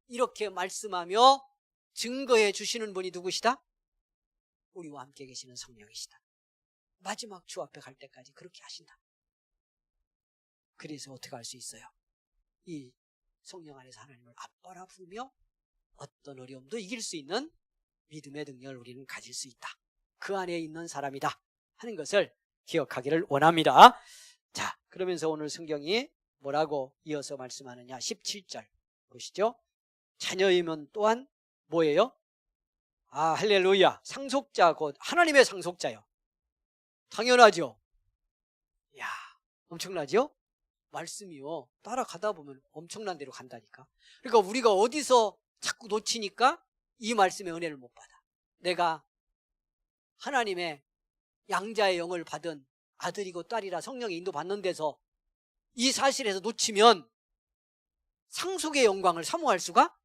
이렇게 말씀하며 증거해 주시는 분이 누구시다? 우리와 함께 계시는 성령이시다. 마지막 주 앞에 갈 때까지 그렇게 하신다. 그래서 어떻게 할 수 있어요? 이 성령 안에서 하나님을 아빠라 부르며 어떤 어려움도 이길 수 있는 믿음의 능력을 우리는 가질 수 있다. 그 안에 있는 사람이다 하는 것을 기억하기를 원합니다. 자, 그러면서 오늘 성경이 뭐라고 이어서 말씀하느냐, 17절 보시죠. 자녀이면 또한 뭐예요? 할렐루야, 상속자, 곧 하나님의 상속자요. 당연하죠. 이야, 엄청나죠? 말씀이요, 따라가다 보면 엄청난 데로 간다니까. 그러니까 우리가 어디서 자꾸 놓치니까 이 말씀의 은혜를 못 받아. 내가 하나님의 양자의 영을 받은 아들이고 딸이라 성령의 인도받는 데서 이 사실에서 놓치면 상속의 영광을 사모할 수가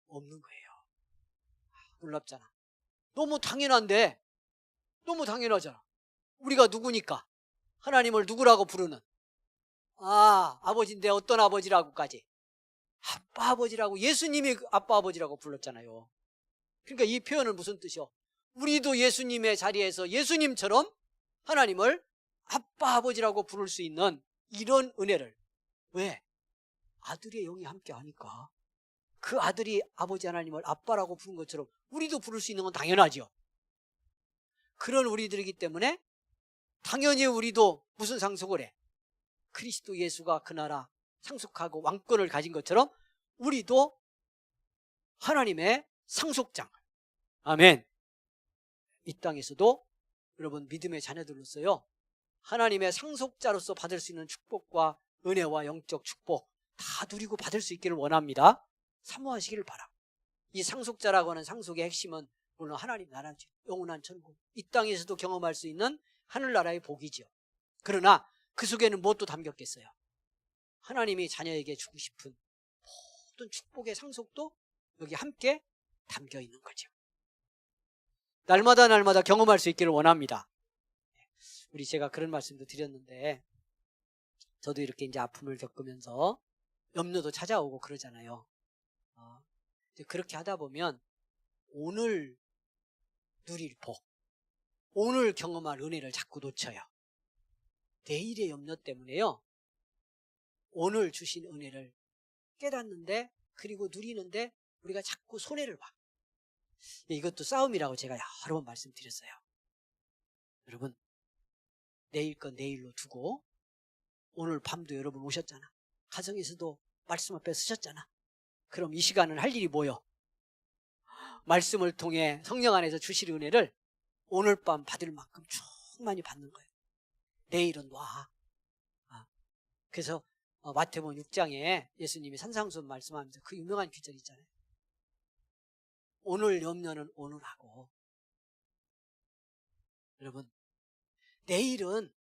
없는 거예요. 놀랍잖아. 너무 당연한데, 너무 당연하잖아. 우리가 누구니까? 하나님을 누구라고 부르는? 아버지인데 어떤 아버지라고까지? 아빠 아버지라고, 예수님이 아빠 아버지라고 불렀잖아요. 그러니까 이 표현은 무슨 뜻이요? 우리도 예수님의 자리에서 예수님처럼 하나님을 아빠 아버지라고 부를 수 있는 이런 은혜를, 왜? 아들의 영이 함께 하니까. 그 아들이 아버지 하나님을 아빠라고 부른 것처럼 우리도 부를 수 있는 건 당연하죠. 그런 우리들이기 때문에 당연히 우리도 무슨 상속을 해? 그리스도 예수가 그 나라 상속하고 왕권을 가진 것처럼 우리도 하나님의 상속장, 아멘. 이 땅에서도 여러분 믿음의 자녀들로서요, 하나님의 상속자로서 받을 수 있는 축복과 은혜와 영적 축복 다 누리고 받을 수 있기를 원합니다. 사모하시기를 바라. 이 상속자라고 하는 상속의 핵심은 물론 하나님 나라죠. 영원한 천국, 이 땅에서도 경험할 수 있는 하늘나라의 복이죠. 그러나 그 속에는 무엇도 담겼겠어요? 하나님이 자녀에게 주고 싶은 모든 축복의 상속도 여기 함께 담겨 있는 거죠. 날마다 경험할 수 있기를 원합니다. 우리 제가 그런 말씀도 드렸는데, 저도 이렇게 이제 아픔을 겪으면서 염려도 찾아오고 그러잖아요. 이제 그렇게 하다 보면 오늘 누릴 복, 오늘 경험할 은혜를 자꾸 놓쳐요. 내일의 염려 때문에요. 오늘 주신 은혜를 깨닫는데, 그리고 누리는데 우리가 자꾸 손해를 봐. 이것도 싸움이라고 제가 여러 번 말씀드렸어요. 여러분, 내일 건 내일로 두고, 오늘 밤도 여러분 오셨잖아. 가정에서도 말씀 앞에 서셨잖아. 그럼 이 시간은 할 일이 뭐요? 말씀을 통해 성령 안에서 주실 은혜를 오늘 밤 받을 만큼 충만히 받는 거예요. 내일은 와. 그래서 마태복음 6장에 예수님이 산상수훈 말씀하면서 그 유명한 귀절 있잖아요. 오늘 염려는 오늘 하고. 여러분, 내일은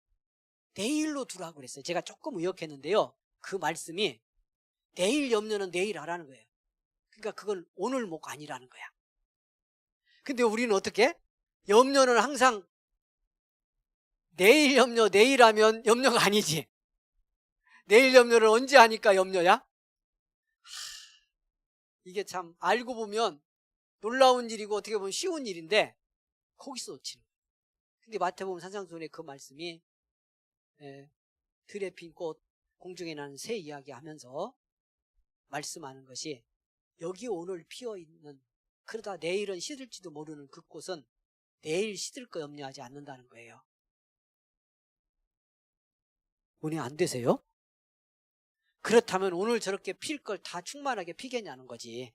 내일로 두라고 그랬어요. 제가 조금 의역했는데요. 그 말씀이 내일 염려는 내일 하라는 거예요. 그러니까 그건 오늘 목 아니라는 거야. 근데 우리는 어떻게? 염려는 항상 내일 염려, 내일 하면 염려가 아니지. 내일 염려를 언제 하니까 염려야? 이게 참 알고 보면 놀라운 일이고 어떻게 보면 쉬운 일인데 거기서 놓치는 거예요. 근데 마태복음 산상수훈의 그 말씀이 들에 핀 꽃, 공중에 나는 새 이야기 하면서 말씀하는 것이, 여기 오늘 피어있는, 그러다 내일은 시들지도 모르는 그 꽃은 내일 시들 거 염려하지 않는다는 거예요. 은혜 안 되세요? 그렇다면 오늘 저렇게 필 걸 다 충만하게 피겠냐는 거지.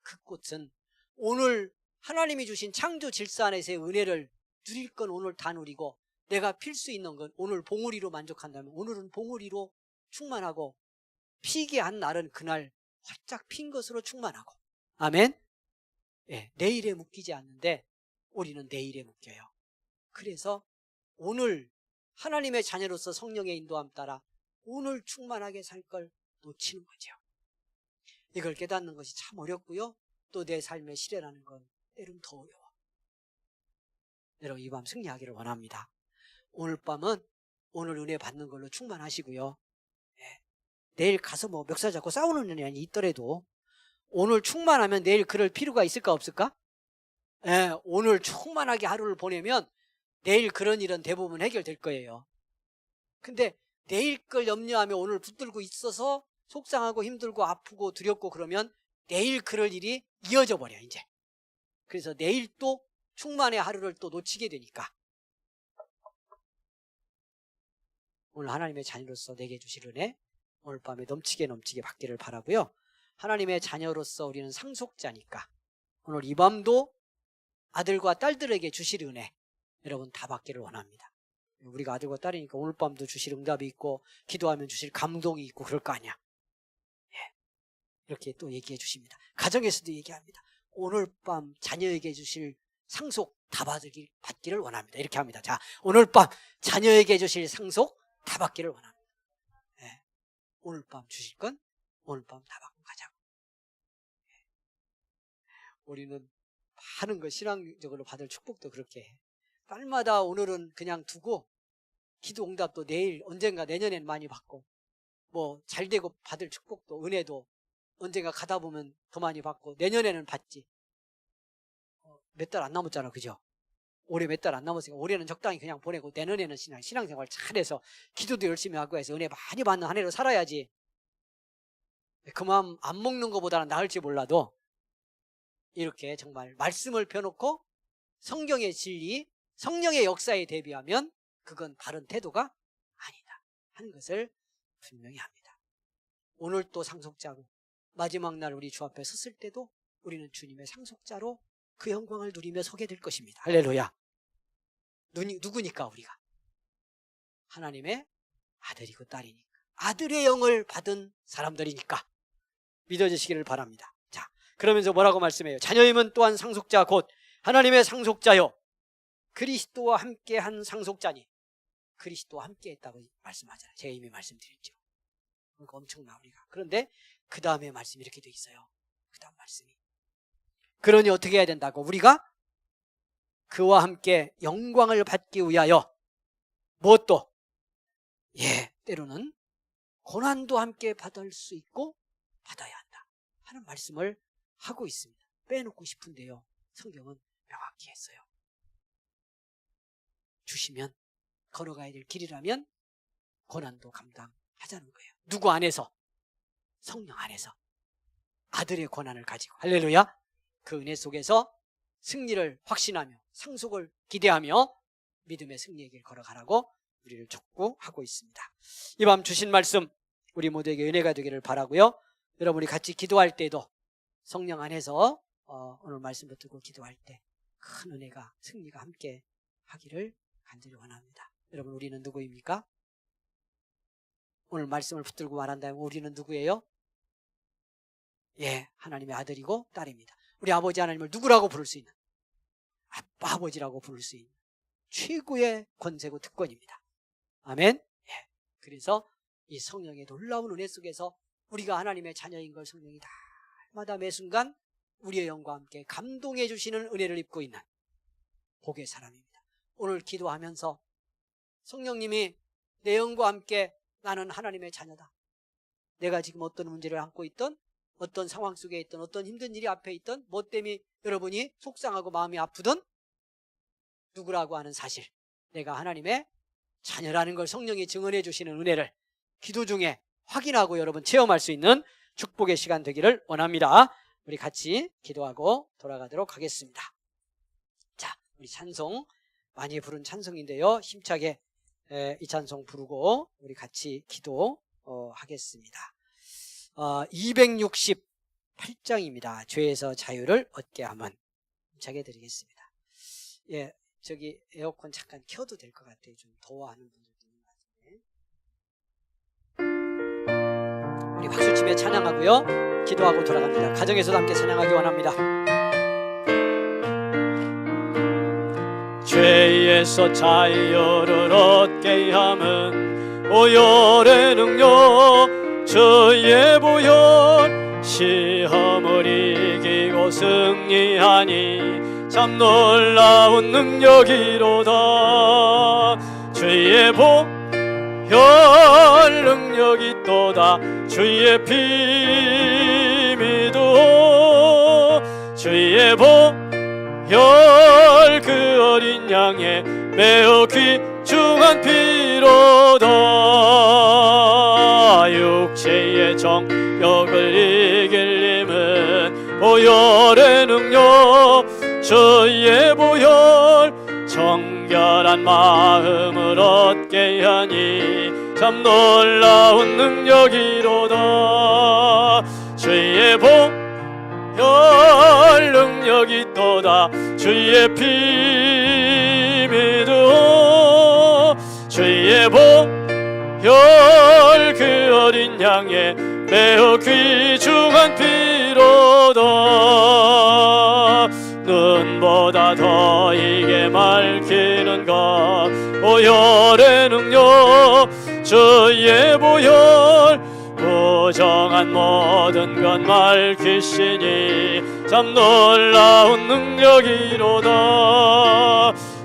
그 꽃은 오늘 하나님이 주신 창조 질서 안에서의 은혜를 누릴 건 오늘 다 누리고, 내가 필 수 있는 건 오늘 봉우리로 만족한다면 오늘은 봉우리로 충만하고, 피게 한 날은 그날 활짝 핀 것으로 충만하고. 아멘. 내일에 묶이지 않는데 우리는 내일에 묶여요. 그래서 오늘 하나님의 자녀로서 성령의 인도함 따라 오늘 충만하게 살 걸 놓치는 거죠. 이걸 깨닫는 것이 참 어렵고요. 또 내 삶의 실현하는 건 때론 더 어려워. 여러분, 이 밤 승리하기를 원합니다. 오늘 밤은 오늘 은혜 받는 걸로 충만하시고요. 내일 가서 뭐 멱살 잡고 싸우는 일이 있더라도 오늘 충만하면 내일 그럴 필요가 있을까 없을까? 오늘 충만하게 하루를 보내면 내일 그런 일은 대부분 해결될 거예요. 근데 내일 걸 염려하며 오늘 붙들고 있어서 속상하고 힘들고 아프고 두렵고 그러면 내일 그럴 일이 이어져 버려 이제. 그래서 내일 또 충만의 하루를 또 놓치게 되니까, 오늘 하나님의 자녀로서 내게 주실 은혜 오늘 밤에 넘치게 받기를 바라고요. 하나님의 자녀로서 우리는 상속자니까 오늘 이 밤도 아들과 딸들에게 주실 은혜 여러분 다 받기를 원합니다. 우리가 아들과 딸이니까 오늘 밤도 주실 응답이 있고 기도하면 주실 감동이 있고 그럴 거 아니야. 이렇게 또 얘기해 주십니다. 가정에서도 얘기합니다. 오늘 밤 자녀에게 주실 상속 다 받기를 원합니다. 이렇게 합니다. 자, 오늘 밤 자녀에게 주실 상속 다 받기를 원합니다. 오늘 밤 주실 건 오늘 밤 다 받고 가자고. 우리는 많은 거 신앙적으로 받을 축복도 그렇게 해. 딸마다 오늘은 그냥 두고 기도 응답도 내일 언젠가 내년엔 많이 받고, 뭐 잘 되고 받을 축복도 은혜도 언젠가 가다 보면 더 많이 받고 내년에는 받지. 몇 달 안 남았잖아, 그죠? 올해 몇 달 안 남았으니까 올해는 적당히 그냥 보내고 내년에는 신앙생활 잘해서 기도도 열심히 하고 해서 은혜 많이 받는 한 해로 살아야지. 그 마음 안 먹는 것보다는 나을지 몰라도 이렇게 정말 말씀을 펴놓고 성경의 진리, 성령의 역사에 대비하면 그건 바른 태도가 아니다 하는 것을 분명히 합니다. 오늘 또 상속자고 마지막 날 우리 주 앞에 섰을 때도 우리는 주님의 상속자로 그 영광을 누리며 서게 될 것입니다. 할렐루야. 누구니까? 우리가 하나님의 아들이고 딸이니까, 아들의 영을 받은 사람들이니까 믿어주시기를 바랍니다. 자, 그러면서 뭐라고 말씀해요? 자녀임은 또한 상속자 곧 하나님의 상속자요 그리스도와 함께한 상속자니. 그리스도와 함께했다고 말씀하잖아요. 제가 이미 말씀드렸죠. 그러니까 엄청나 우리가. 그런데 그 다음에 말씀이 이렇게 돼 있어요. 그 다음 말씀이. 그러니 어떻게 해야 된다고? 우리가 그와 함께 영광을 받기 위하여 무엇도 때로는 고난도 함께 받을 수 있고 받아야 한다 하는 말씀을 하고 있습니다. 빼놓고 싶은데요, 성경은 명확히 했어요. 주시면 걸어가야 될 길이라면 고난도 감당하자는 거예요. 누구 안에서? 성령 안에서 아들의 고난을 가지고, 할렐루야. 그 은혜 속에서 승리를 확신하며 상속을 기대하며 믿음의 승리의 길 걸어가라고 우리를 촉구하고 있습니다. 이 밤 주신 말씀 우리 모두에게 은혜가 되기를 바라고요. 여러분이 같이 기도할 때도 성령 안에서 오늘 말씀 붙들고 기도할 때 큰 은혜가, 승리가 함께 하기를 간절히 원합니다. 여러분, 우리는 누구입니까? 오늘 말씀을 붙들고 말한다면 우리는 누구예요? 하나님의 아들이고 딸입니다. 우리 아버지 하나님을 누구라고 부를 수 있는? 아빠, 아버지라고 부를 수 있는 최고의 권세고 특권입니다. 아멘. 그래서 이 성령의 놀라운 은혜 속에서 우리가 하나님의 자녀인 걸 성령이 날마다 매 순간 우리의 영과 함께 감동해 주시는 은혜를 입고 있는 복의 사람입니다. 오늘 기도하면서 성령님이 내 영과 함께 나는 하나님의 자녀다, 내가 지금 어떤 문제를 안고 있던, 어떤 상황 속에 있던, 어떤 힘든 일이 앞에 있던, 뭐 때문에 여러분이 속상하고 마음이 아프던 누구라고 하는 사실, 내가 하나님의 자녀라는 걸 성령이 증언해 주시는 은혜를 기도 중에 확인하고 여러분 체험할 수 있는 축복의 시간 되기를 원합니다. 우리 같이 기도하고 돌아가도록 하겠습니다. 자, 우리 찬송 많이 부른 찬송인데요, 힘차게 이 찬송 부르고 우리 같이 기도하겠습니다. 268장입니다. 죄에서 자유를 얻게 함은. 힘차게 드리겠습니다. 저기 에어컨 잠깐 켜도 될 것 같아요. 좀 더워하는 분들도 있는 것 같은데. 우리 박수치며 찬양하고요, 기도하고 돌아갑니다. 가정에서도 함께 찬양하기 원합니다.
죄에서 자유를 얻게 함은 보혈의 능력, 주의 보혈, 시험을 이기고 승리하니 참 놀라운 능력이로다. 주의 보혈 능력이 또다. 주의 피 믿어. 주의 보혈 그 어린 양의 매우 귀중한 피로다. 육체의 정욕을 이길 힘은 보혈의 능력, 주의 보혈, 정결한 마음을 얻게 하니 참 놀라운 능력이로다. 주의 보혈 능력이 또다. 주의 피 믿어. 주의 보혈 그 어린 양의 매우 귀중한 피로다. 눈보다 더 이게 맑히는 것 보혈의 능력, 주의 보혈, 부정한 모든 것 맑히시니 참 놀라운 능력이로다.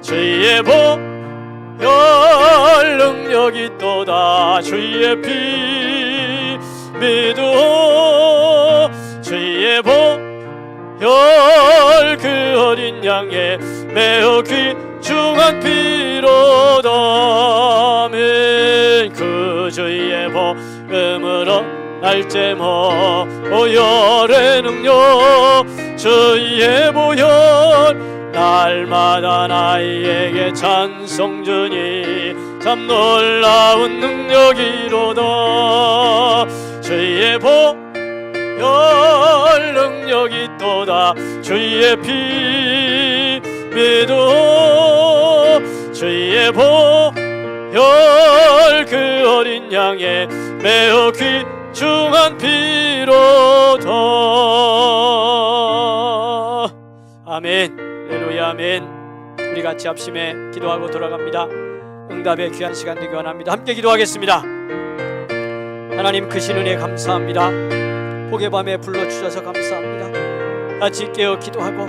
주의 보혈 능력이 또다. 주의 피 믿어. 주의 보혈 그 어린 양의 매우 귀중한 피로다. 아멘. 그 주의 복음으로 날제모 보혈의 능력, 주의 보혈 날마다 나에게 찬송 주니 참 놀라운 능력이로다. 주의 보혈 능력이 또다. 주의 피 믿어. 주의 보혈 그 어린 양의 매우 귀중한 피로다. 아멘. 할렐루야. 아멘. 우리 같이 합심해 기도하고 돌아갑니다. 응답의 귀한 시간 되기 원합니다. 함께 기도하겠습니다. 하나님 크신 은혜 감사합니다. 복의 밤에 불러주셔서 감사합니다. 같이 깨어 기도하고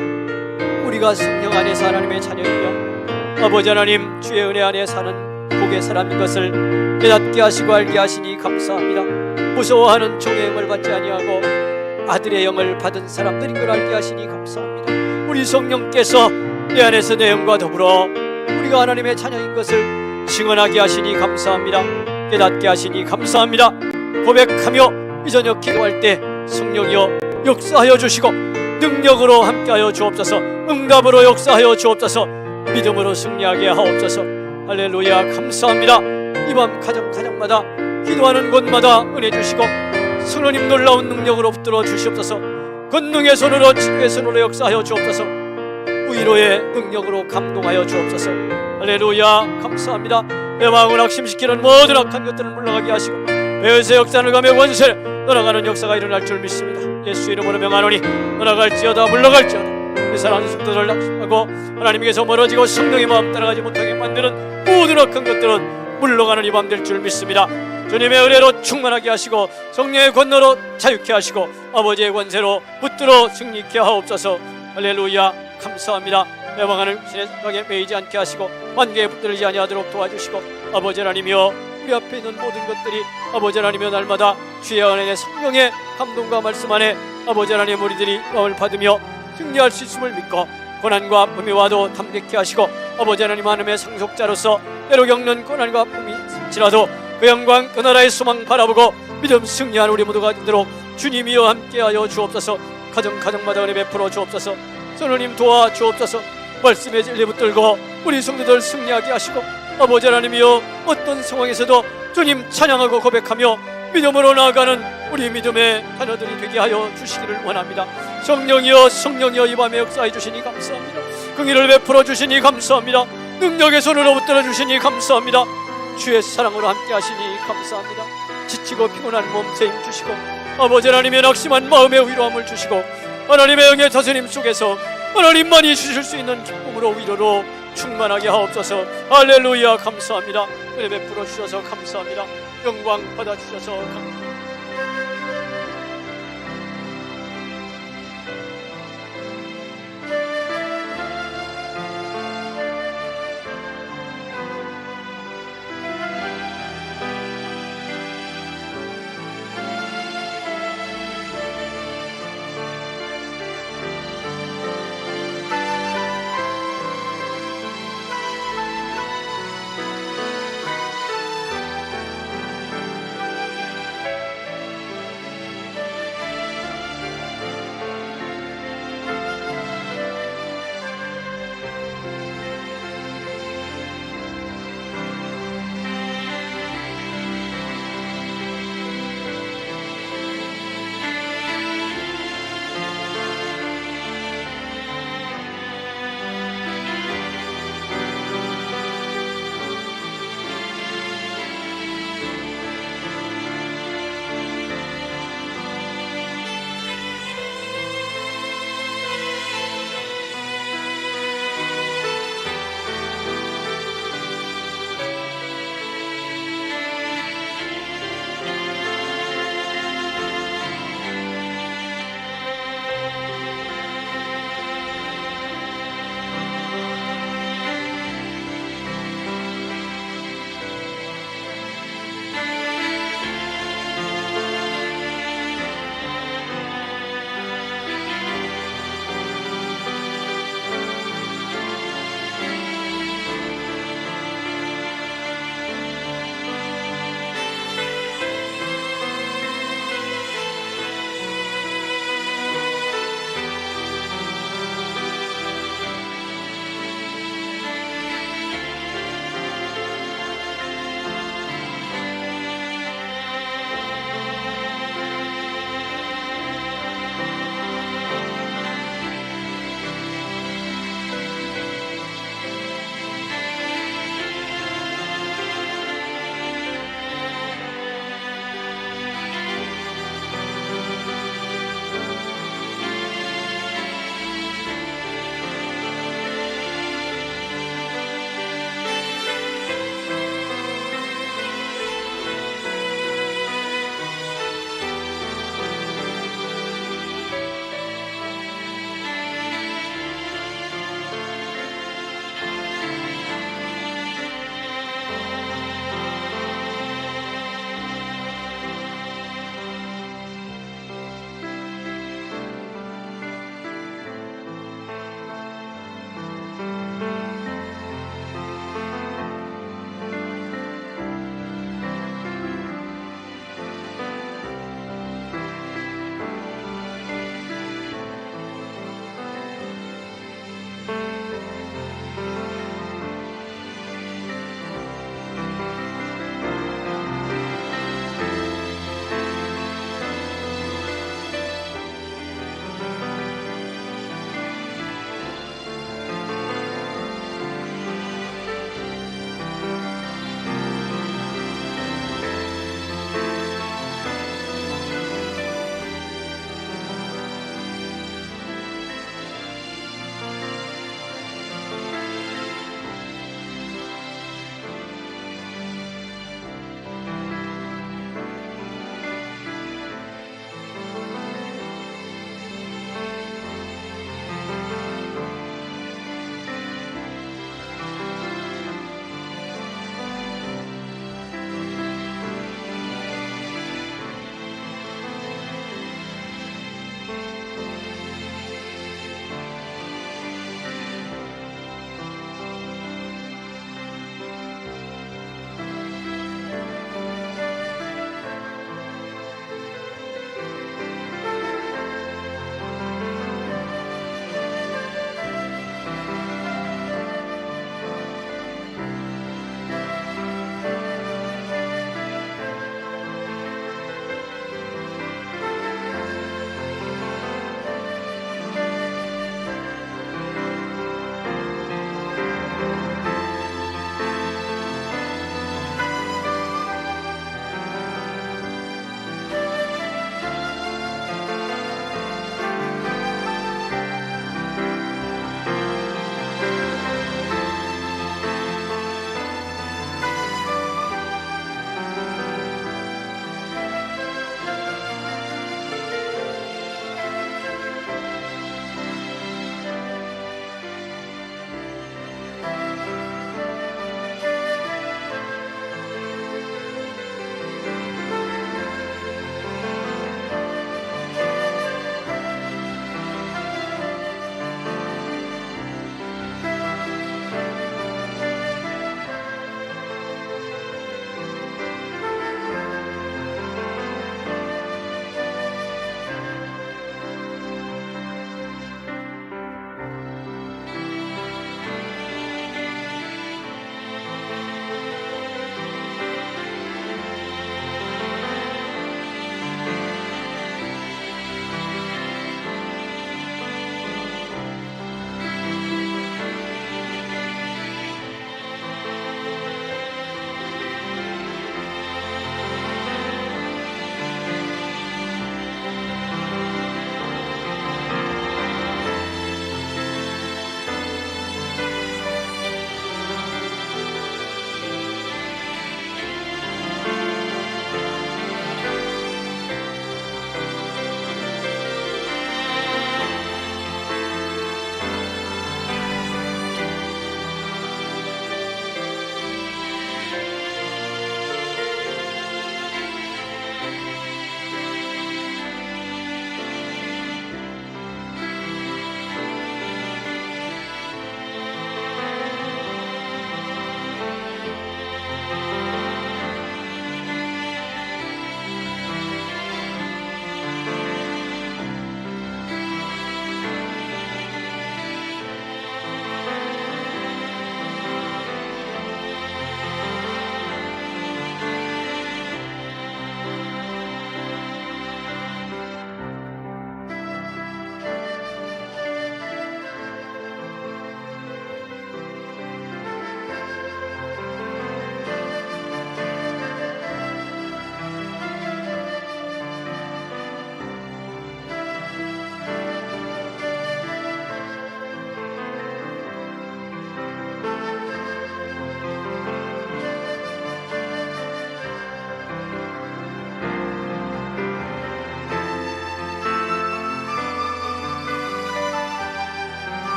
우리가 성령 안에서 하나님의 자녀이며 아버지 하나님 주의 은혜 안에 사는 복의 사람인 것을 깨닫게 하시고 알게 하시니 감사합니다. 무서워하는 종의 영을 받지 아니하고 아들의 영을 받은 사람들인 걸 알게 하시니 감사합니다. 우리 성령께서 내 안에서 내 영과 더불어 우리가 하나님의 자녀인 것을 증언하게 하시니 감사합니다. 깨닫게 하시니 감사합니다. 고백하며 이 저녁 기도할 때 성령이여 역사하여 주시고 능력으로 함께하여 주옵소서. 응답으로 역사하여 주옵소서. 믿음으로 승리하게 하옵소서. 할렐루야 감사합니다. 이 밤 가정마다 기도하는 곳마다 은혜 주시고 성령님 놀라운 능력으로 붙들어 주시옵소서. 권능의 손으로 치유의 손으로 역사하여 주옵소서. 위로의 능력으로 감동하여 주옵소서. 할렐루야 감사합니다. 내 마음을 낙심시키는 모든 악한 것들을 물러가게 하시고 배은세 역사를 가며 원세 떠나가는 역사가 일어날 줄 믿습니다. 예수 이름으로 명하노니 떠나갈지어다 물러갈지어다. 이 사랑하는 성도들 낙심하고 하나님께서 멀어지고 성령의 마음 따라가지 못하게 만드는 모든 악한 것들은 물러가는 이 밤 될 줄 믿습니다. 주님의 은혜로 충만하게 하시고 성령의 권능으로 자유케 하시고 아버지의 권세로 붙들어 승리케 하옵소서. 할렐루야 감사합니다. 해방하는 신의 생각에 매이지 않게 하시고 만개에 붙들리지 아니하도록 도와주시고 아버지 하나님이여 우리 앞에 있는 모든 것들이 아버지 하나님이여 날마다 주의 은혜의 성령의 감동과 말씀 안에 아버지 하나님 우리들이 마음을 받으며 승리할 수 있음을 믿고 고난과 아픔이 와도 담대케 하시고 아버지 하나님 하나님의 상속자로서 때로 겪는 고난과 아픔이 있을지라도 그 영광 그 나라의 소망 바라보고 믿음 승리하는 우리 모두가 되도록 주님이여 함께하여 주옵소서. 가정마다 은혜 베풀어 주옵소서. 성령님 도와 주옵소서. 말씀의 진리 붙들고 우리 성도들 승리하게 하시고 아버지 하나님이여 어떤 상황에서도 주님 찬양하고 고백하며 믿음으로 나아가는 우리 믿음의 자녀들이 되게 하여 주시기를 원합니다. 성령이여 이 밤에 역사해 주시니 감사합니다. 긍휼을 베풀어 주시니 감사합니다. 능력의 손으로 붙들어 주시니 감사합니다. 주의 사랑으로 함께 하시니 감사합니다. 지치고 피곤한 몸새 힘 주시고 아버지 하나님의 낙심한 마음의 위로함을 주시고 하나님의 영의 다스림 속에서 하나님만이 주실 수 있는 기쁨으로 위로로 충만하게 하옵소서. 할렐루야 감사합니다. 은혜 베풀어 주셔서 감사합니다. 영광 받아 주셔서 감사합니다.